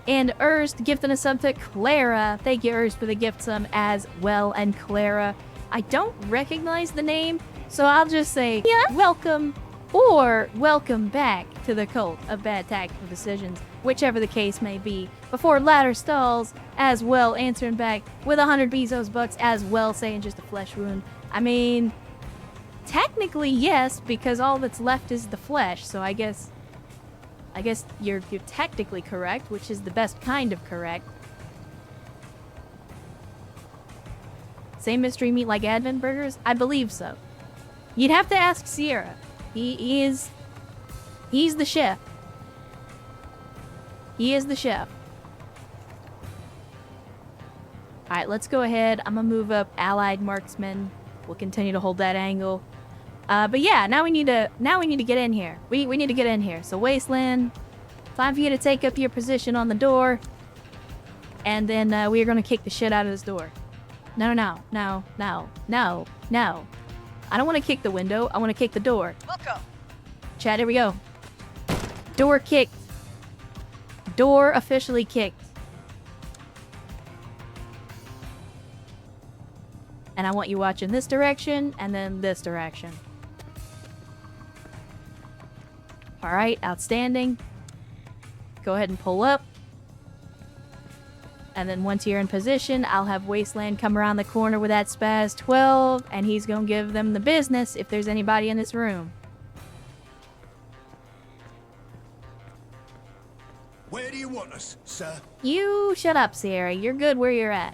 And Erst gifting a sub to Clara. Thank you, Erst, for the gift sub as well. And Clara, I don't recognize the name, so I'll just say welcome or welcome back to the cult of bad tactical decisions, whichever the case may be. Before Ladder Stalls, as well, answering back with 100 Bezos bucks, as well, saying just a flesh wound. I mean, technically yes, because all that's left is the flesh, so I guess you're technically correct, which is the best kind of correct. Same mystery meat like Advent burgers? I believe so. You'd have to ask Sierra. He's the chef. He is the chef. Alright, let's go ahead. I'm gonna move up Allied Marksman. We'll continue to hold that angle. But yeah, now we need to get in here. We need to get in here. So Wasteland, time for you to take up your position on the door. And then we are gonna kick the shit out of this door. No. I don't want to kick the window. I want to kick the door. Welcome. Chat, here we go. Door kicked. Door officially kicked. And I want you watching this direction and then this direction. Alright, outstanding. Go ahead and pull up. And then once you're in position, I'll have Wasteland come around the corner with that Spaz 12, and he's gonna give them the business if there's anybody in this room. Where do you want us, sir? You shut up, Sierra. You're good where you're at.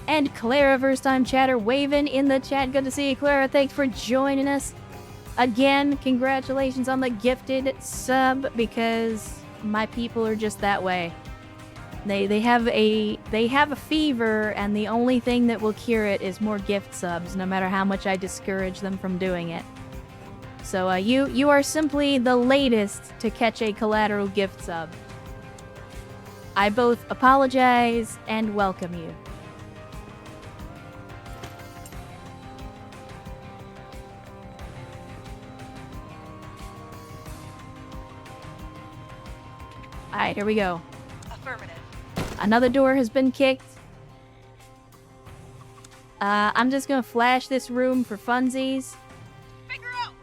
And Clara, first time chatter, waving in the chat. Good to see you, Clara. Thanks for joining us. Again, congratulations on the gifted sub, because my people are just that way. They have a fever, and the only thing that will cure it is more gift subs, no matter how much I discourage them from doing it. So you are simply the latest to catch a collateral gift sub. I both apologize and welcome you. Alright, here we go. Affirmative. Another door has been kicked. I'm just gonna flash this room for funsies. Figure out.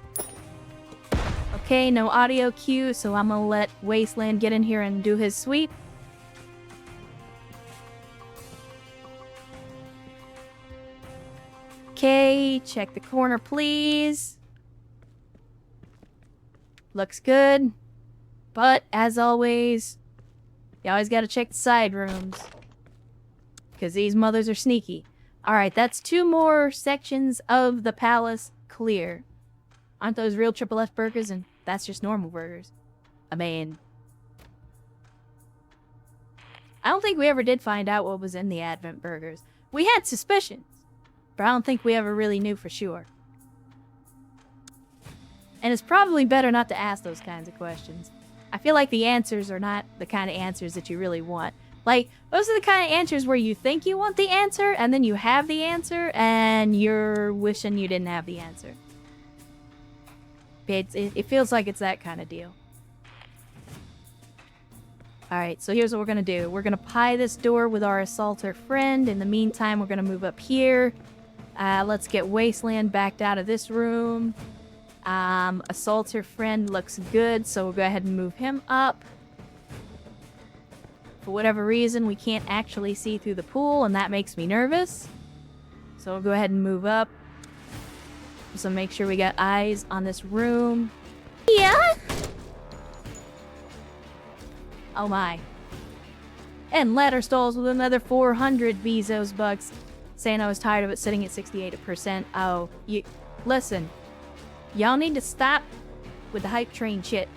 Okay, no audio cue, so I'm gonna let Wasteland get in here and do his sweep. Okay, check the corner, please. Looks good. But, as always, you always gotta check the side rooms. Because these mothers are sneaky. Alright, that's 2 more sections of the palace clear. Aren't those real Triple F burgers? And that's just normal burgers. I mean, I don't think we ever did find out what was in the Advent burgers. We had suspicions, but I don't think we ever really knew for sure. And it's probably better not to ask those kinds of questions. I feel like the answers are not the kind of answers that you really want. Like, those are the kind of answers where you think you want the answer, and then you have the answer, and you're wishing you didn't have the answer. It feels like it's that kind of deal. Alright, so here's what we're gonna do. We're gonna pie this door with our assaulter friend. In the meantime, we're gonna move up here. Let's get Wasteland backed out of this room. Assaulter friend looks good, so we'll go ahead and move him up. For whatever reason, we can't actually see through the pool, and that makes me nervous. So we'll go ahead and move up. So make sure we got eyes on this room. Yeah? Oh my. And ladder stalls with another 400 Bezos bucks. Saying I was tired of it sitting at 68%. Oh, listen. Y'all need to stop with the hype train shit.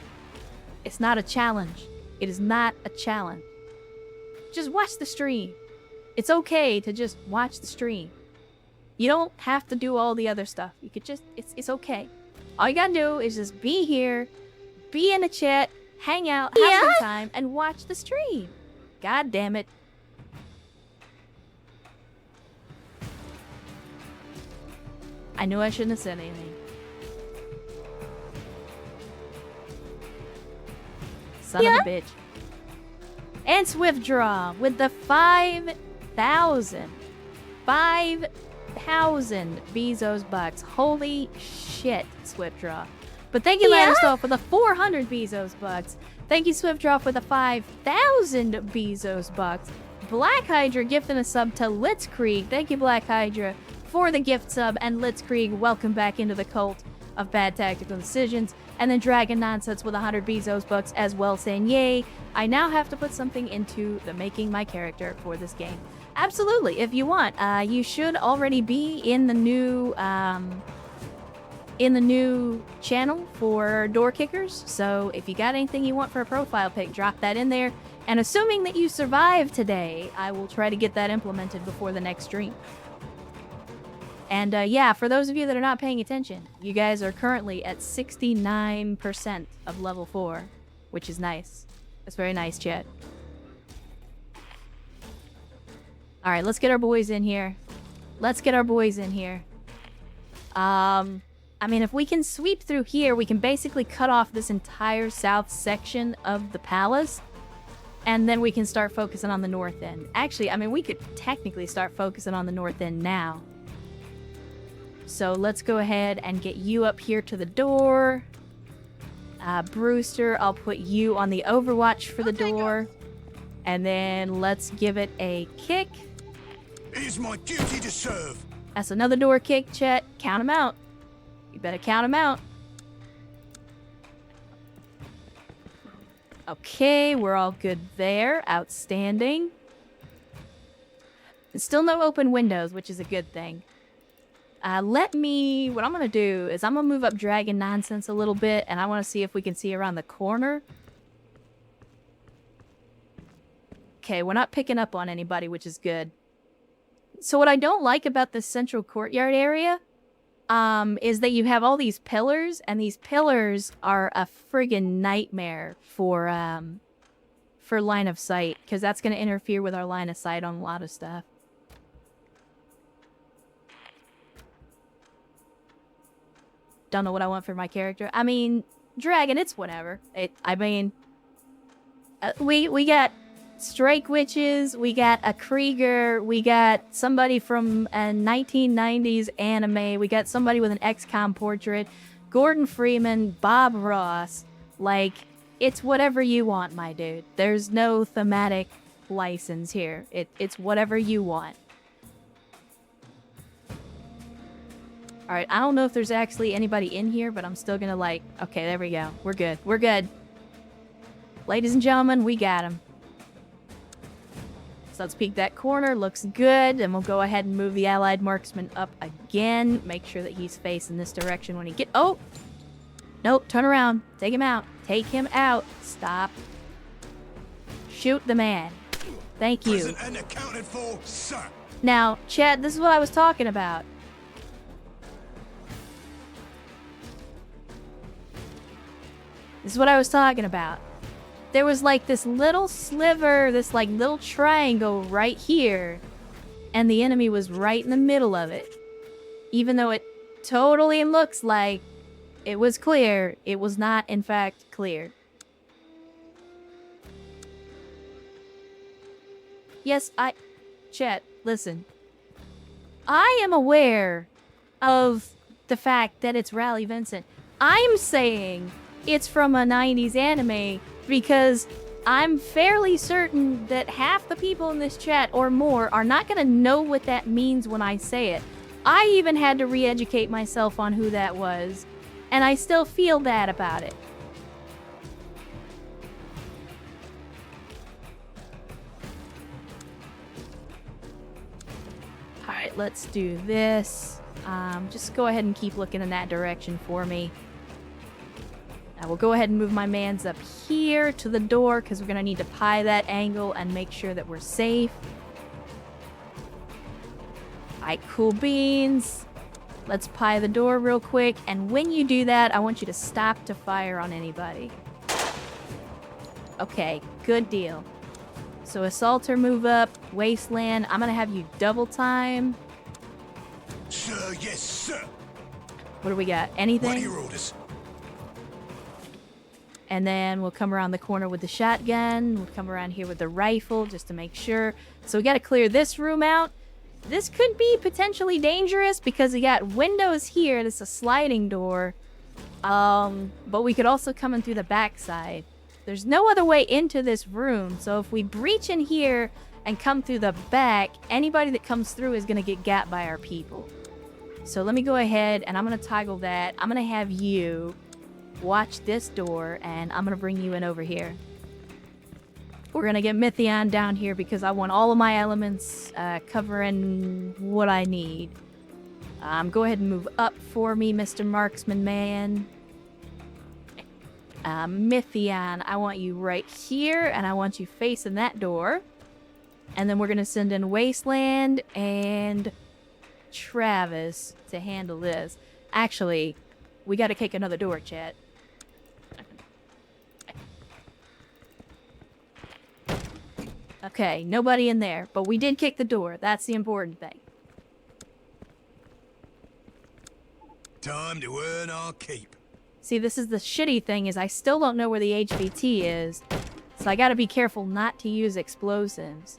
It's not a challenge. It is not a challenge. Just watch the stream. It's okay to just watch the stream. You don't have to do all the other stuff. You could just, it's okay. All you gotta do is just be here, be in the chat, hang out, have some time, and watch the stream. God damn it. I knew I shouldn't have said anything. Son of a bitch. And Swift Draw with the 5,000 Bezos bucks. Holy shit, Swift Draw. But thank you, Ladderstall, for the 400 Bezos bucks. Thank you, Swift Draw, for the 5,000 Bezos bucks. Black Hydra gifting a sub to Litzkrieg. Thank you, Black Hydra, for the gift sub. And Litzkrieg, welcome back into the cult of bad tactical decisions. And then Dragon Nonsense with 100 Bezos bucks as well, saying, yay, I now have to put something into the making my character for this game. Absolutely, if you want. You should already be in the new channel for door kickers. So if you got anything you want for a profile pic, drop that in there. And assuming that you survive today, I will try to get that implemented before the next stream. And yeah, for those of you that are not paying attention, you guys are currently at 69% of level 4, which is nice. That's very nice, chat. Alright, let's get our boys in here. Let's get our boys in here. I mean, if we can sweep through here, we can basically cut off this entire south section of the palace. And then we can start focusing on the north end. Actually, I mean, we could technically start focusing on the north end now. So let's go ahead and get you up here to the door. Brewster, I'll put you on the overwatch for the door. And then let's give it a kick. It is my duty to serve. That's another door kick, Chet. Count them out. You better count them out. Okay, we're all good there. Outstanding. Still no open windows, which is a good thing. What I'm going to do is I'm going to move up Dragon Nonsense a little bit, and I want to see if we can see around the corner. Okay, we're not picking up on anybody, which is good. So what I don't like about this central courtyard area is that you have all these pillars, and these pillars are a friggin' nightmare for line of sight, because that's going to interfere with our line of sight on a lot of stuff. Don't know what I want for my character. I mean, Dragon, it's whatever. We got Strike Witches, we got a Krieger, we got somebody from a 1990s anime, we got somebody with an XCOM portrait, Gordon Freeman, Bob Ross. Like, it's whatever you want, my dude. There's no thematic license here. It's whatever you want. Alright, I don't know if there's actually anybody in here, but I'm still gonna okay, there we go. We're good. We're good. Ladies and gentlemen, we got him. So let's peek that corner. Looks good. And we'll go ahead and move the allied marksman up again. Make sure that he's facing this direction when he Oh! Nope, turn around. Take him out. Take him out. Stop. Shoot the man. Thank you. Present and accounted for, sir. Now, Chad, this is what I was talking about. This is what I was talking about. There was like this little sliver, this like little triangle right here, and the enemy was right in the middle of it. Even though it totally looks like it was clear, it was not in fact clear. Yes, Chet, listen. I am aware of the fact that it's Raleigh Vincent. I'm saying it's from a 90s anime because I'm fairly certain that half the people in this chat or more are not going to know what that means when I say it. I even had to re-educate myself on who that was, and I still feel bad about it. Alright, let's do this. Just go ahead and keep looking in that direction for me. I will go ahead and move my mans up here to the door because we're going to need to pie that angle and make sure that we're safe. Alright, cool beans. Let's pie the door real quick, and when you do that, I want you to stop to fire on anybody. Okay, good deal. So assaulter move up, wasteland. I'm going to have you double time. Sir, yes, sir. What do we got? Anything? What are your orders? And then we'll come around the corner with the shotgun. We'll come around here with the rifle just to make sure. So we got to clear this room out. This could be potentially dangerous because we got windows here. This is a sliding door. But we could also come in through the backside. There's no other way into this room. So if we breach in here and come through the back, anybody that comes through is going to get got by our people. So let me go ahead and I'm going to toggle that. I'm going to have you watch this door, and I'm going to bring you in over here. We're going to get Mythion down here because I want all of my elements covering what I need. Go ahead and move up for me, Mr. Marksman Man. Mythion, I want you right here, and I want you facing that door. And then we're going to send in Wasteland and Travis to handle this. Actually, we got to kick another door, chat. Okay, nobody in there, but we did kick the door. That's the important thing. Time to earn our keep. See, this is the shitty thing, is I still don't know where the HVT is, so I gotta be careful not to use explosives.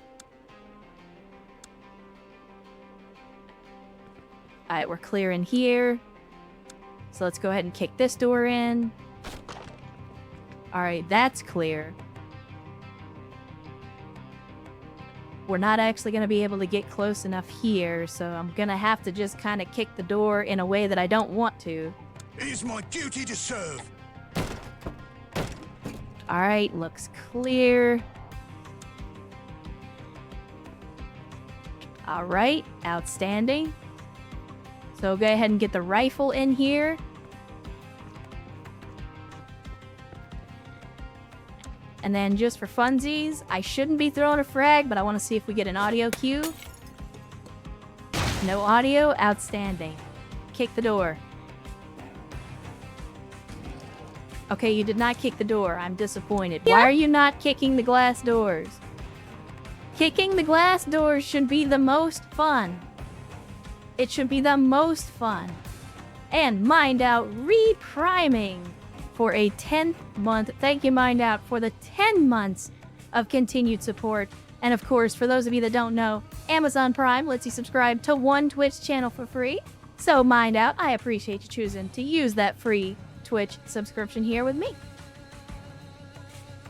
Alright, we're clear in here. So let's go ahead and kick this door in. Alright, that's clear. We're not actually going to be able to get close enough here, so I'm going to have to just kind of kick the door in a way that I don't want to. It is my duty to serve. Alright, looks clear. Alright, outstanding. So go ahead and get the rifle in here. And then just for funsies, I shouldn't be throwing a frag, but I want to see if we get an audio cue. No audio? Outstanding. Kick the door. Okay, you did not kick the door. I'm disappointed. Why are you not kicking the glass doors? Kicking the glass doors should be the most fun. It should be the most fun. And Mind Out repriming for a 10th month. Thank you, Mind Out, for the 10 months of continued support. And of course, for those of you that don't know, Amazon Prime lets you subscribe to one Twitch channel for free. So Mind Out, I appreciate you choosing to use that free Twitch subscription here with me.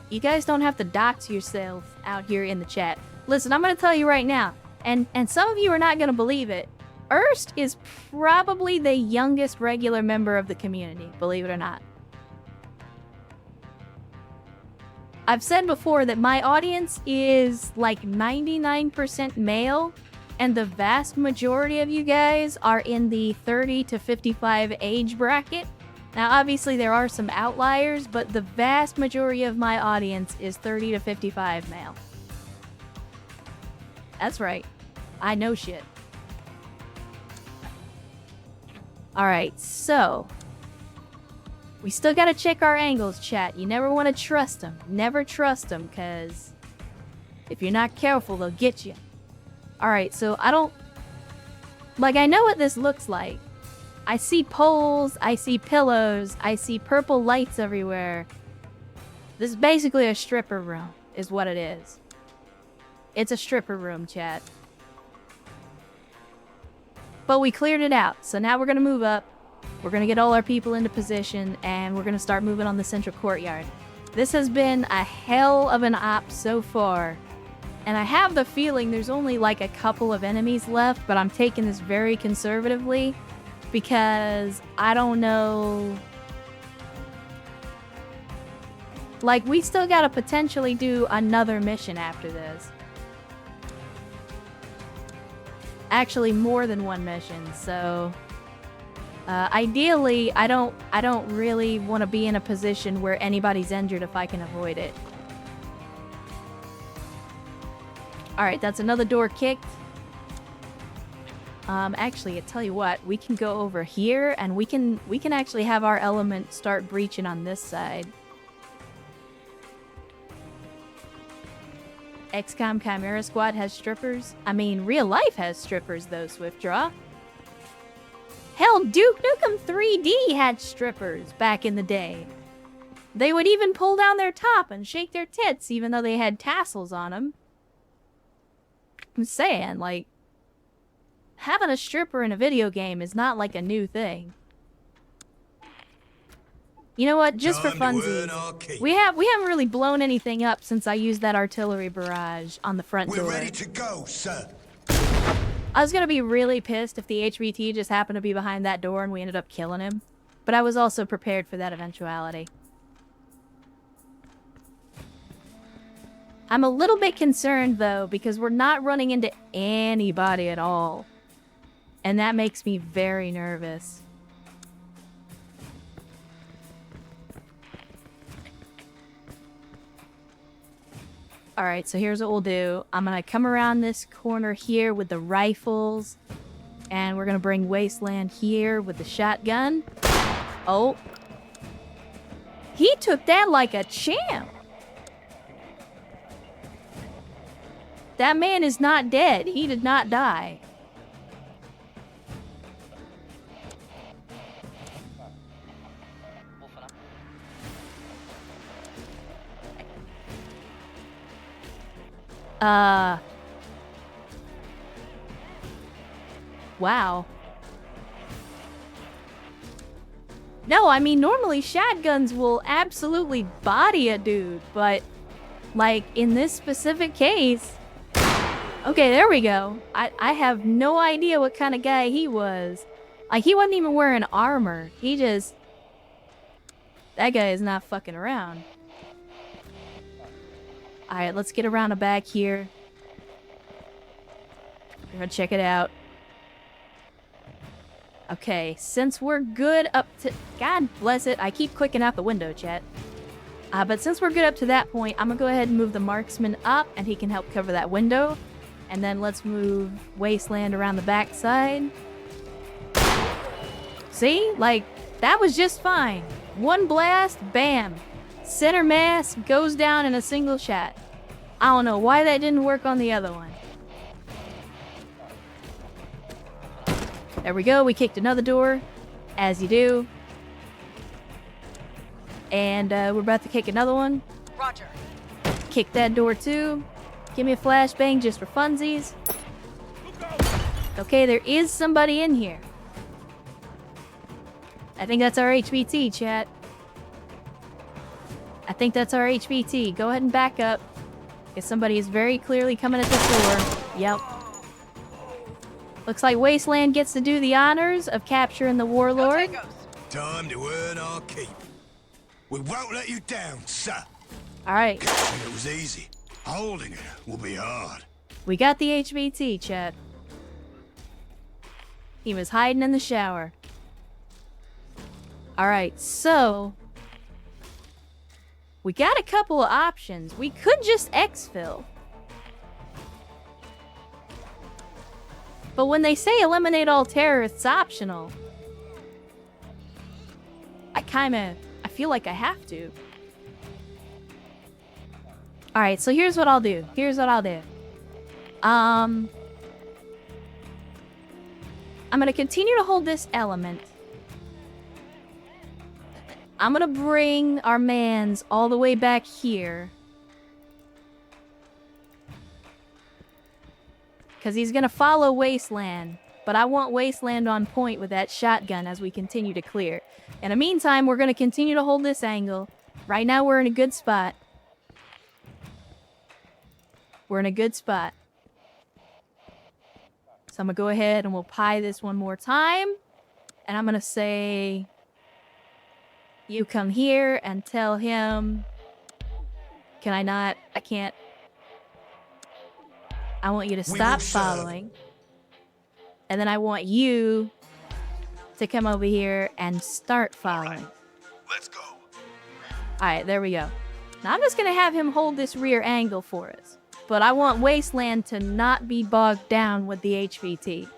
You guys don't have to dox yourself out here in the chat. Listen, I'm going to tell you right now, and some of you are not going to believe it, Erst is probably the youngest regular member of the community, believe it or not. I've said before that my audience is like 99% male, and the vast majority of you guys are in the 30 to 55 age bracket. Now, obviously, there are some outliers, but the vast majority of my audience is 30 to 55 male. That's right. I know shit. Alright, so we still gotta check our angles, chat. You never want to trust them. Never trust them, because if you're not careful, they'll get you. Alright, so I don't... Like, I know what this looks like. I see poles, I see pillows, I see purple lights everywhere. This is basically a stripper room, is what it is. It's a stripper room, chat. But we cleared it out, so now we're gonna move up. We're gonna get all our people into position, and we're gonna start moving on the central courtyard. This has been a hell of an op so far. And I have the feeling there's only like a couple of enemies left, but I'm taking this very conservatively because I don't know. Like, we still gotta potentially do another mission after this. Actually, more than one mission, so... ideally, I don't really want to be in a position where anybody's injured if I can avoid it. Alright, that's another door kicked. Actually, I tell you what, we can go over here, and we can actually have our element start breaching on this side. XCOM Chimera Squad has strippers. I mean, real life has strippers, though, Swiftdraw. Hell, Duke Nukem 3D had strippers back in the day. They would even pull down their top and shake their tits, even though they had tassels on them. I'm saying, like, having a stripper in a video game is not like a new thing. You know what? Just for funsies, we haven't really blown anything up since I used that artillery barrage on the front door. We're ready to go, sir. I was gonna be really pissed if the HVT just happened to be behind that door and we ended up killing him, but I was also prepared for that eventuality. I'm a little bit concerned though, because we're not running into anybody at all, and that makes me very nervous. Alright, so here's what we'll do. I'm gonna come around this corner here with the rifles. And we're gonna bring Wasteland here with the shotgun. Oh. He took that like a champ. That man is not dead. He did not die. Wow. No, I mean, normally shotguns will absolutely body a dude, but, like, in this specific case... Okay, there we go. I have no idea what kind of guy he was. Like, he wasn't even wearing armor. He just... That guy is not fucking around. Alright, let's get around the back here. We're gonna check it out. Okay, since we're good up to... God bless it, I keep clicking out the window, chat. But since we're good up to that point, I'm gonna go ahead and move the marksman up, and he can help cover that window. And then let's move Wasteland around the back side. See? Like, that was just fine. One blast, bam. Center mass goes down in a single shot. I don't know why that didn't work on the other one. There we go, we kicked another door, as you do. And we're about to kick another one. Roger. Kick that door too. Give me a flashbang just for funsies. Okay, there is somebody in here. I think that's our HVT, chat. I think that's our HVT. Go ahead and back up. Because somebody is very clearly coming at this door. Yep. Looks like Wasteland gets to do the honors of capturing the Warlord. Time to earn our keep. We won't let you down, sir. Alright. Catching it was easy. Holding it will be hard. We got the HVT, chat. He was hiding in the shower. Alright, so... we got a couple of options. We could just exfil. But when they say eliminate all terrorists optional, I feel like I have to. Alright, so here's what I'll do. I'm gonna continue to hold this element. I'm gonna bring our mans all the way back here. Because he's gonna follow Wasteland. but I want Wasteland on point with that shotgun as we continue to clear. In the meantime, we're going to continue to hold this angle. Right now, we're in a good spot. We're in a good spot. So I'm going to go ahead and we'll pie this one more time. And I'm going to say, you come here and tell him, can I not? I can't. I want you to stop following. And then I want you to come over here and start following. Right. Let's go. Alright, there we go. Now I'm just going to have him hold this rear angle for us. But I want Wasteland to not be bogged down with the HVT.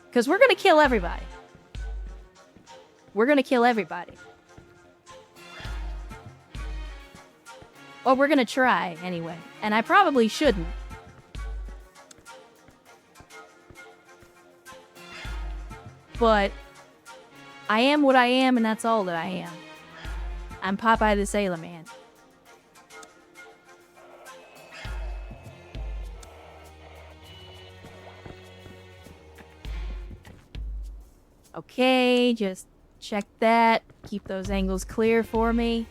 Because we're going to kill everybody. We're going to kill everybody. Or we're going to try, anyway. And I probably shouldn't. But I am what I am, and that's all that I am. I'm Popeye the Sailor Man. Okay, just check that. Keep those angles clear for me.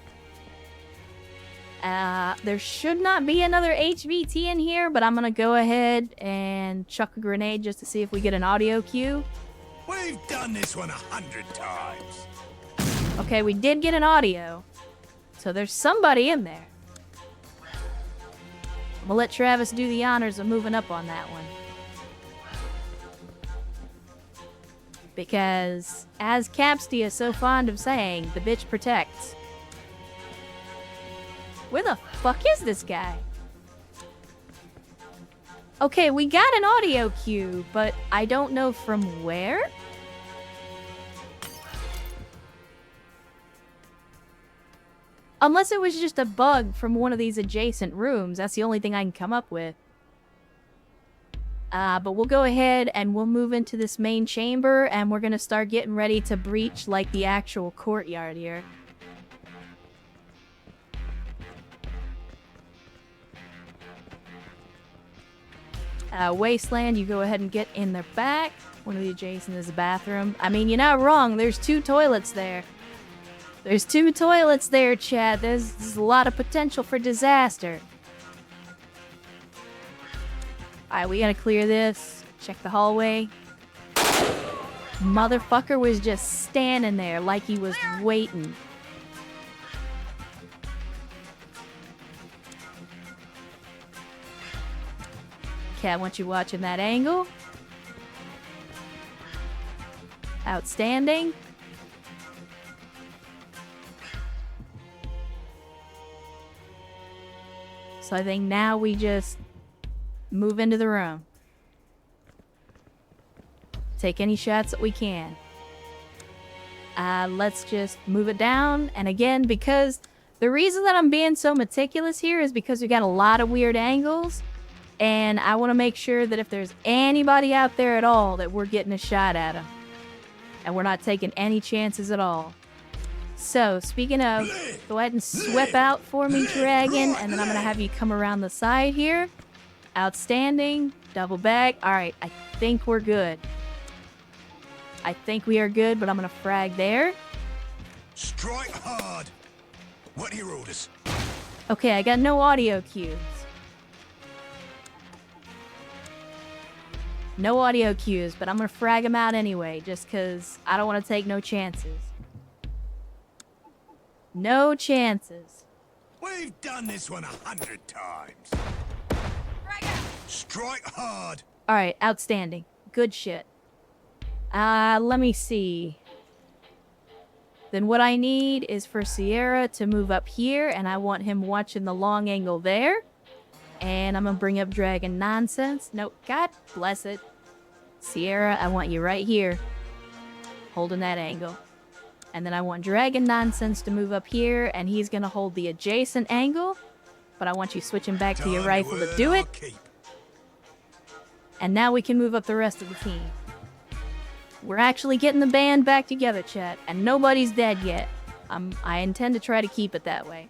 There should not be another HVT in here, but I'm gonna go ahead and chuck a grenade just to see if we get an audio cue. We've done this one 100 times. Okay, we did get an audio. So there's somebody in there. I'm gonna let Travis do the honors of moving up on that one. Because, as Capsty is so fond of saying, the bitch protects. Where the fuck is this guy? Okay, we got an audio cue, but I don't know from where? Unless it was just a bug from one of these adjacent rooms. That's the only thing I can come up with. But we'll go ahead and we'll move into this main chamber, and we're gonna start getting ready to breach, like, the actual courtyard here. Wasteland, you go ahead and get in the back. One of the adjacent is the bathroom. I mean, you're not wrong. There's 2 toilets there. There's 2 toilets there, Chad. There's a lot of potential for disaster. Alright, we gotta clear this. Check the hallway. Motherfucker was just standing there like he was waiting. Okay, I want you watching that angle. Outstanding. So I think now we just move into the room. Take any shots that we can. Let's just move it down. And again, because the reason that I'm being so meticulous here is because we got a lot of weird angles. And I want to make sure that if there's anybody out there at all, that we're getting a shot at them. And we're not taking any chances at all. So, speaking of, go ahead and sweep out for me, Dragon. And then I'm going to have you come around the side here. Outstanding. Double back. Alright, I think we're good. I think we are good, but I'm going to frag there. Strike hard. What are your orders? Okay, I got no audio cues. No audio cues, but I'm going to frag them out anyway, just because I don't want to take no chances. No chances. We've done this one 100 times. Frag out. Strike hard. Alright, outstanding. Good shit. Let me see. Then what I need is for Sierra to move up here, and I want him watching the long angle there. And I'm gonna bring up Dragon Nonsense. Nope, God bless it. Sierra, I want you right here, holding that angle. And then I want Dragon Nonsense to move up here, and he's gonna hold the adjacent angle. But I want you switching back to your rifle to do it. And now we can move up the rest of the team. We're actually getting the band back together, chat, and nobody's dead yet. I intend to try to keep it that way.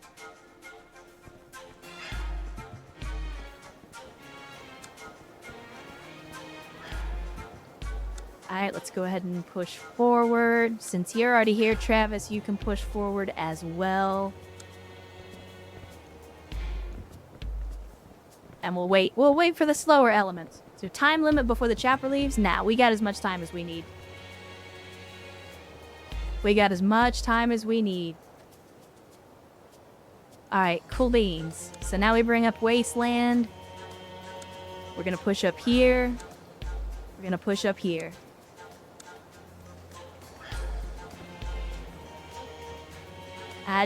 Alright, let's go ahead and push forward. Since you're already here, Travis, you can push forward as well. And we'll wait. We'll wait for the slower elements. So time limit before the chopper leaves? Nah, we got as much time as we need. We got as much time as we need. Alright, cool beans. So now we bring up Wasteland. We're gonna push up here. We're gonna push up here.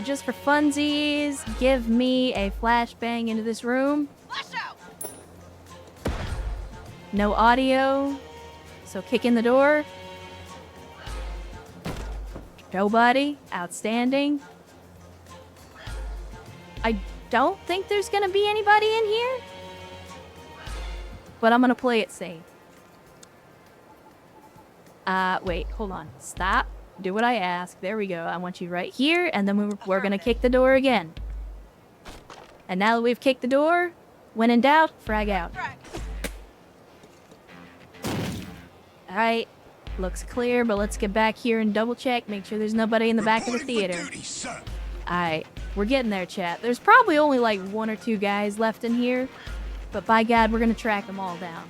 Just for funsies, give me a flashbang into this room. Flash out! No audio, so kick in the door. Nobody. Outstanding. I don't think there's gonna be anybody in here, but I'm gonna play it safe. Wait, hold on. Stop. Do what I ask. There we go. I want you right here, and then we're gonna kick the door again. And now that we've kicked the door, when in doubt, frag out. Frag. Alright, looks clear, but let's get back here and double check, make sure there's nobody in the back of the Reporting for theater. duty, sir. Alright, we're getting there, chat. There's probably only like 1 or 2 guys left in here, but by God, we're gonna track them all down.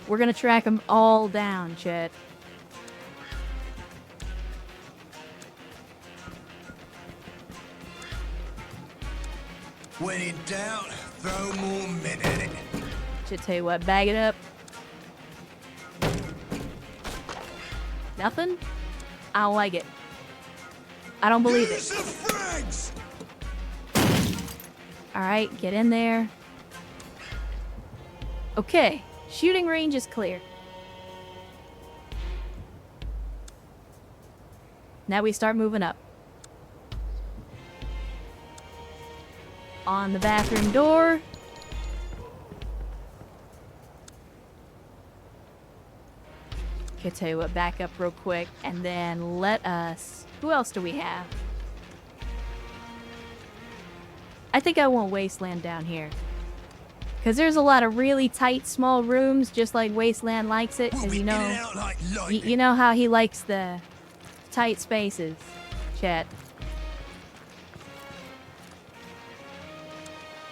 We're gonna track them all down, chat. When in doubt, throw more men at it. Should tell you what, bag it up. Nothing? I don't like it. I don't believe Use it. the frags! Alright, get in there. Okay, shooting range is clear. Now we start moving up. On the bathroom door. Okay, tell you what, back up real quick, and then let us... Who else do we have? I think I want Wasteland down here. Because there's a lot of really tight, small rooms, just like Wasteland likes it. We'll Because be you in know, and out like lightning. you know how he likes the tight spaces, chat.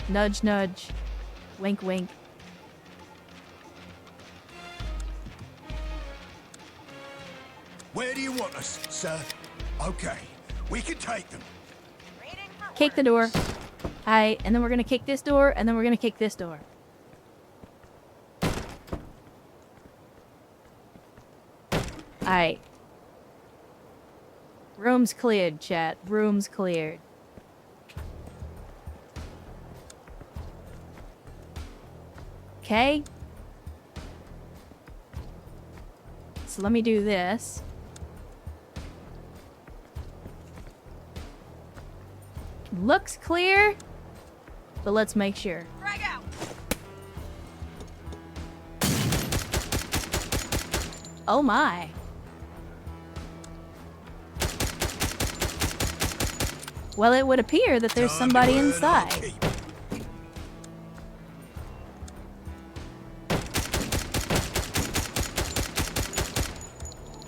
Nudge, nudge. Wink, wink. Where do you want us, sir? Okay, we can take them. Waiting for Kick the door. Alright, and then we're gonna kick this door, and then we're gonna kick this door. Alright. Room's cleared, chat. Room's cleared. Okay. So let me do this. Looks clear, but let's make sure. Frag out! Oh my. Well, it would appear that there's Time to somebody earn our inside. keep.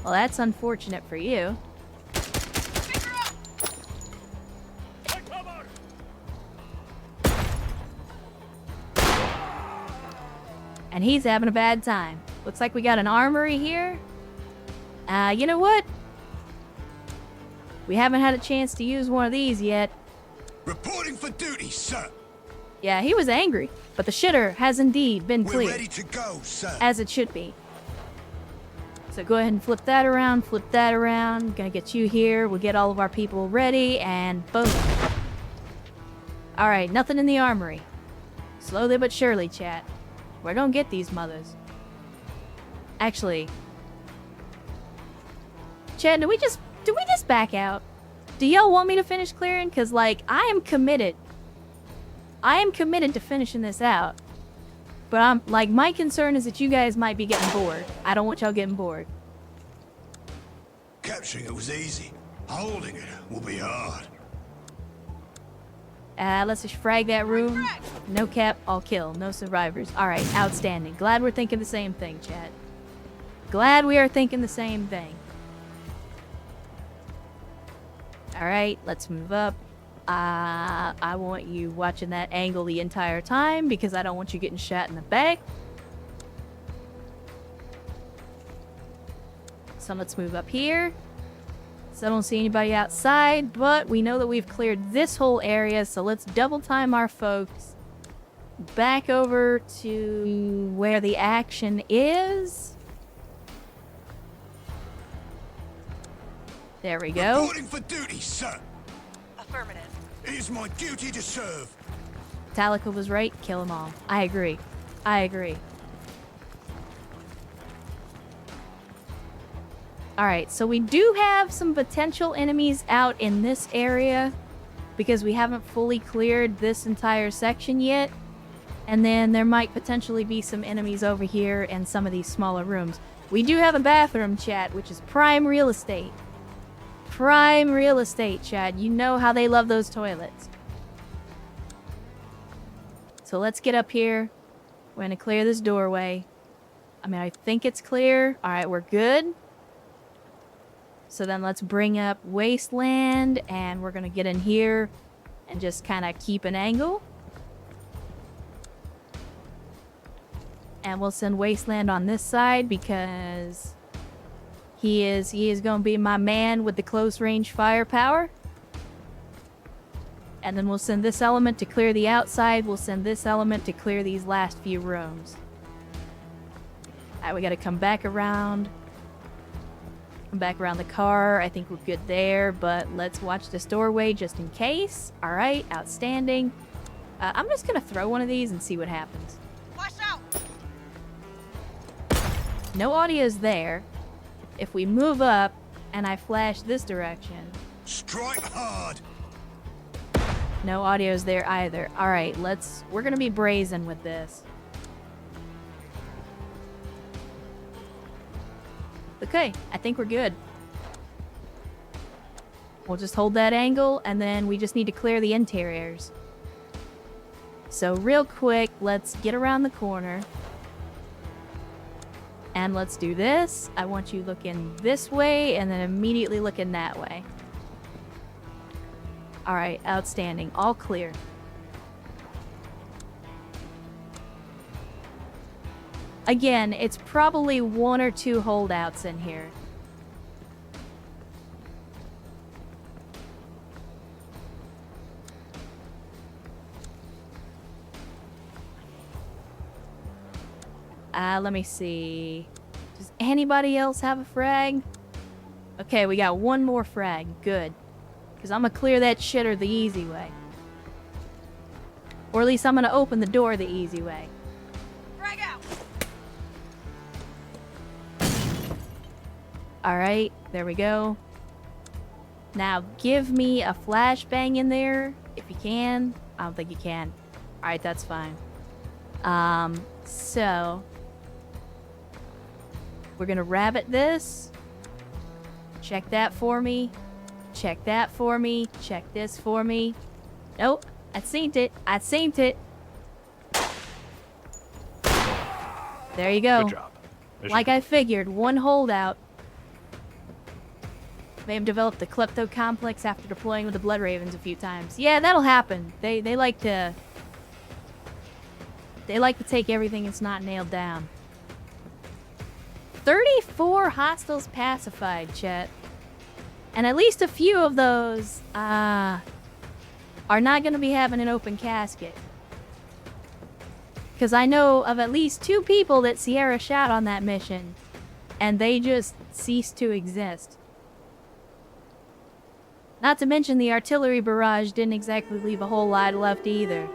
Well, that's unfortunate for you. Figure out! And he's having a bad time. Looks like we got an armory here. You know what? We haven't had a chance to use one of these yet. Reporting for duty, sir. Yeah, he was angry, but the shitter has indeed been We're cleared, ready to go, sir. as it should be. So go ahead and flip that around, flip that around. Gonna get you here. We'll get all of our people ready, and boom. Alright, nothing in the armory. Slowly but surely, chat. We're gonna get these mothers. Actually, chat, do we just back out? Do y'all want me to finish clearing? Because, like, I am committed. I am committed to finishing this out. But I'm, like, my concern is that you guys might be getting bored. I don't want y'all getting bored. Capturing it was easy. Holding it will be hard. Let's just frag that room. No cap, all kill. No survivors. Alright, outstanding. Glad we're thinking the same thing, chat. Glad we are thinking the same thing. Alright, let's move up. I want you watching that angle the entire time because I don't want you getting shot in the back. So let's move up here. So I don't see anybody outside, but we know that we've cleared this whole area, so let's double time our folks back over to where the action is. There we go. Reporting for duty, sir. Affirmative. It is my duty to serve. Metallica was right. Kill them all. I agree. I agree. Alright, so we do have some potential enemies out in this area because we haven't fully cleared this entire section yet. And then there might potentially be some enemies over here in some of these smaller rooms. We do have a bathroom, chat, which is prime real estate. Prime real estate, chat. You know how they love those toilets. So let's get up here. We're going to clear this doorway. I mean, I think it's clear. Alright, we're good. So then let's bring up Wasteland, and we're going to get in here and just kind of keep an angle. And we'll send Wasteland on this side because he is going to be my man with the close range firepower. And then we'll send this element to clear the outside. We'll send this element to clear these last few rooms. Alright, we got to come back around. Come back around the car. I think we're good there, but let's watch this doorway just in case. Alright, outstanding. I'm just going to throw one of these and see what happens. Flash out. No audio's there. If we move up and I flash this direction, Strike hard. no audio's there either. Alright, we're gonna be brazen with this. Okay, I think we're good. We'll just hold that angle, and then we just need to clear the interiors. So real quick, let's get around the corner. And let's do this. I want you looking this way, and then immediately looking that way. Alright, outstanding. All clear. Again, it's probably one or two holdouts in here. Let me see. Does anybody else have a frag? Okay, we got one more frag. Good. Because I'm going to clear that shitter the easy way. Or at least I'm going to open the door the easy way. Frag out. Alright, there we go. Now, give me a flashbang in there, if you can. I don't think you can. Alright, that's fine. So... we're gonna rabbit this. Check that for me. Check that for me. Check this for me. Nope. I seen it. I seen it. There you go. Good job. Like I figured, one holdout. May have developed the klepto complex after deploying with the Blood Ravens a few times. Yeah, that'll happen. They like to take everything that's not nailed down. 34 hostiles pacified, chat. And at least a few of those are not going to be having an open casket. Because I know of at least 2 people that Sierra shot on that mission, and they just ceased to exist. Not to mention the artillery barrage didn't exactly leave a whole lot left either.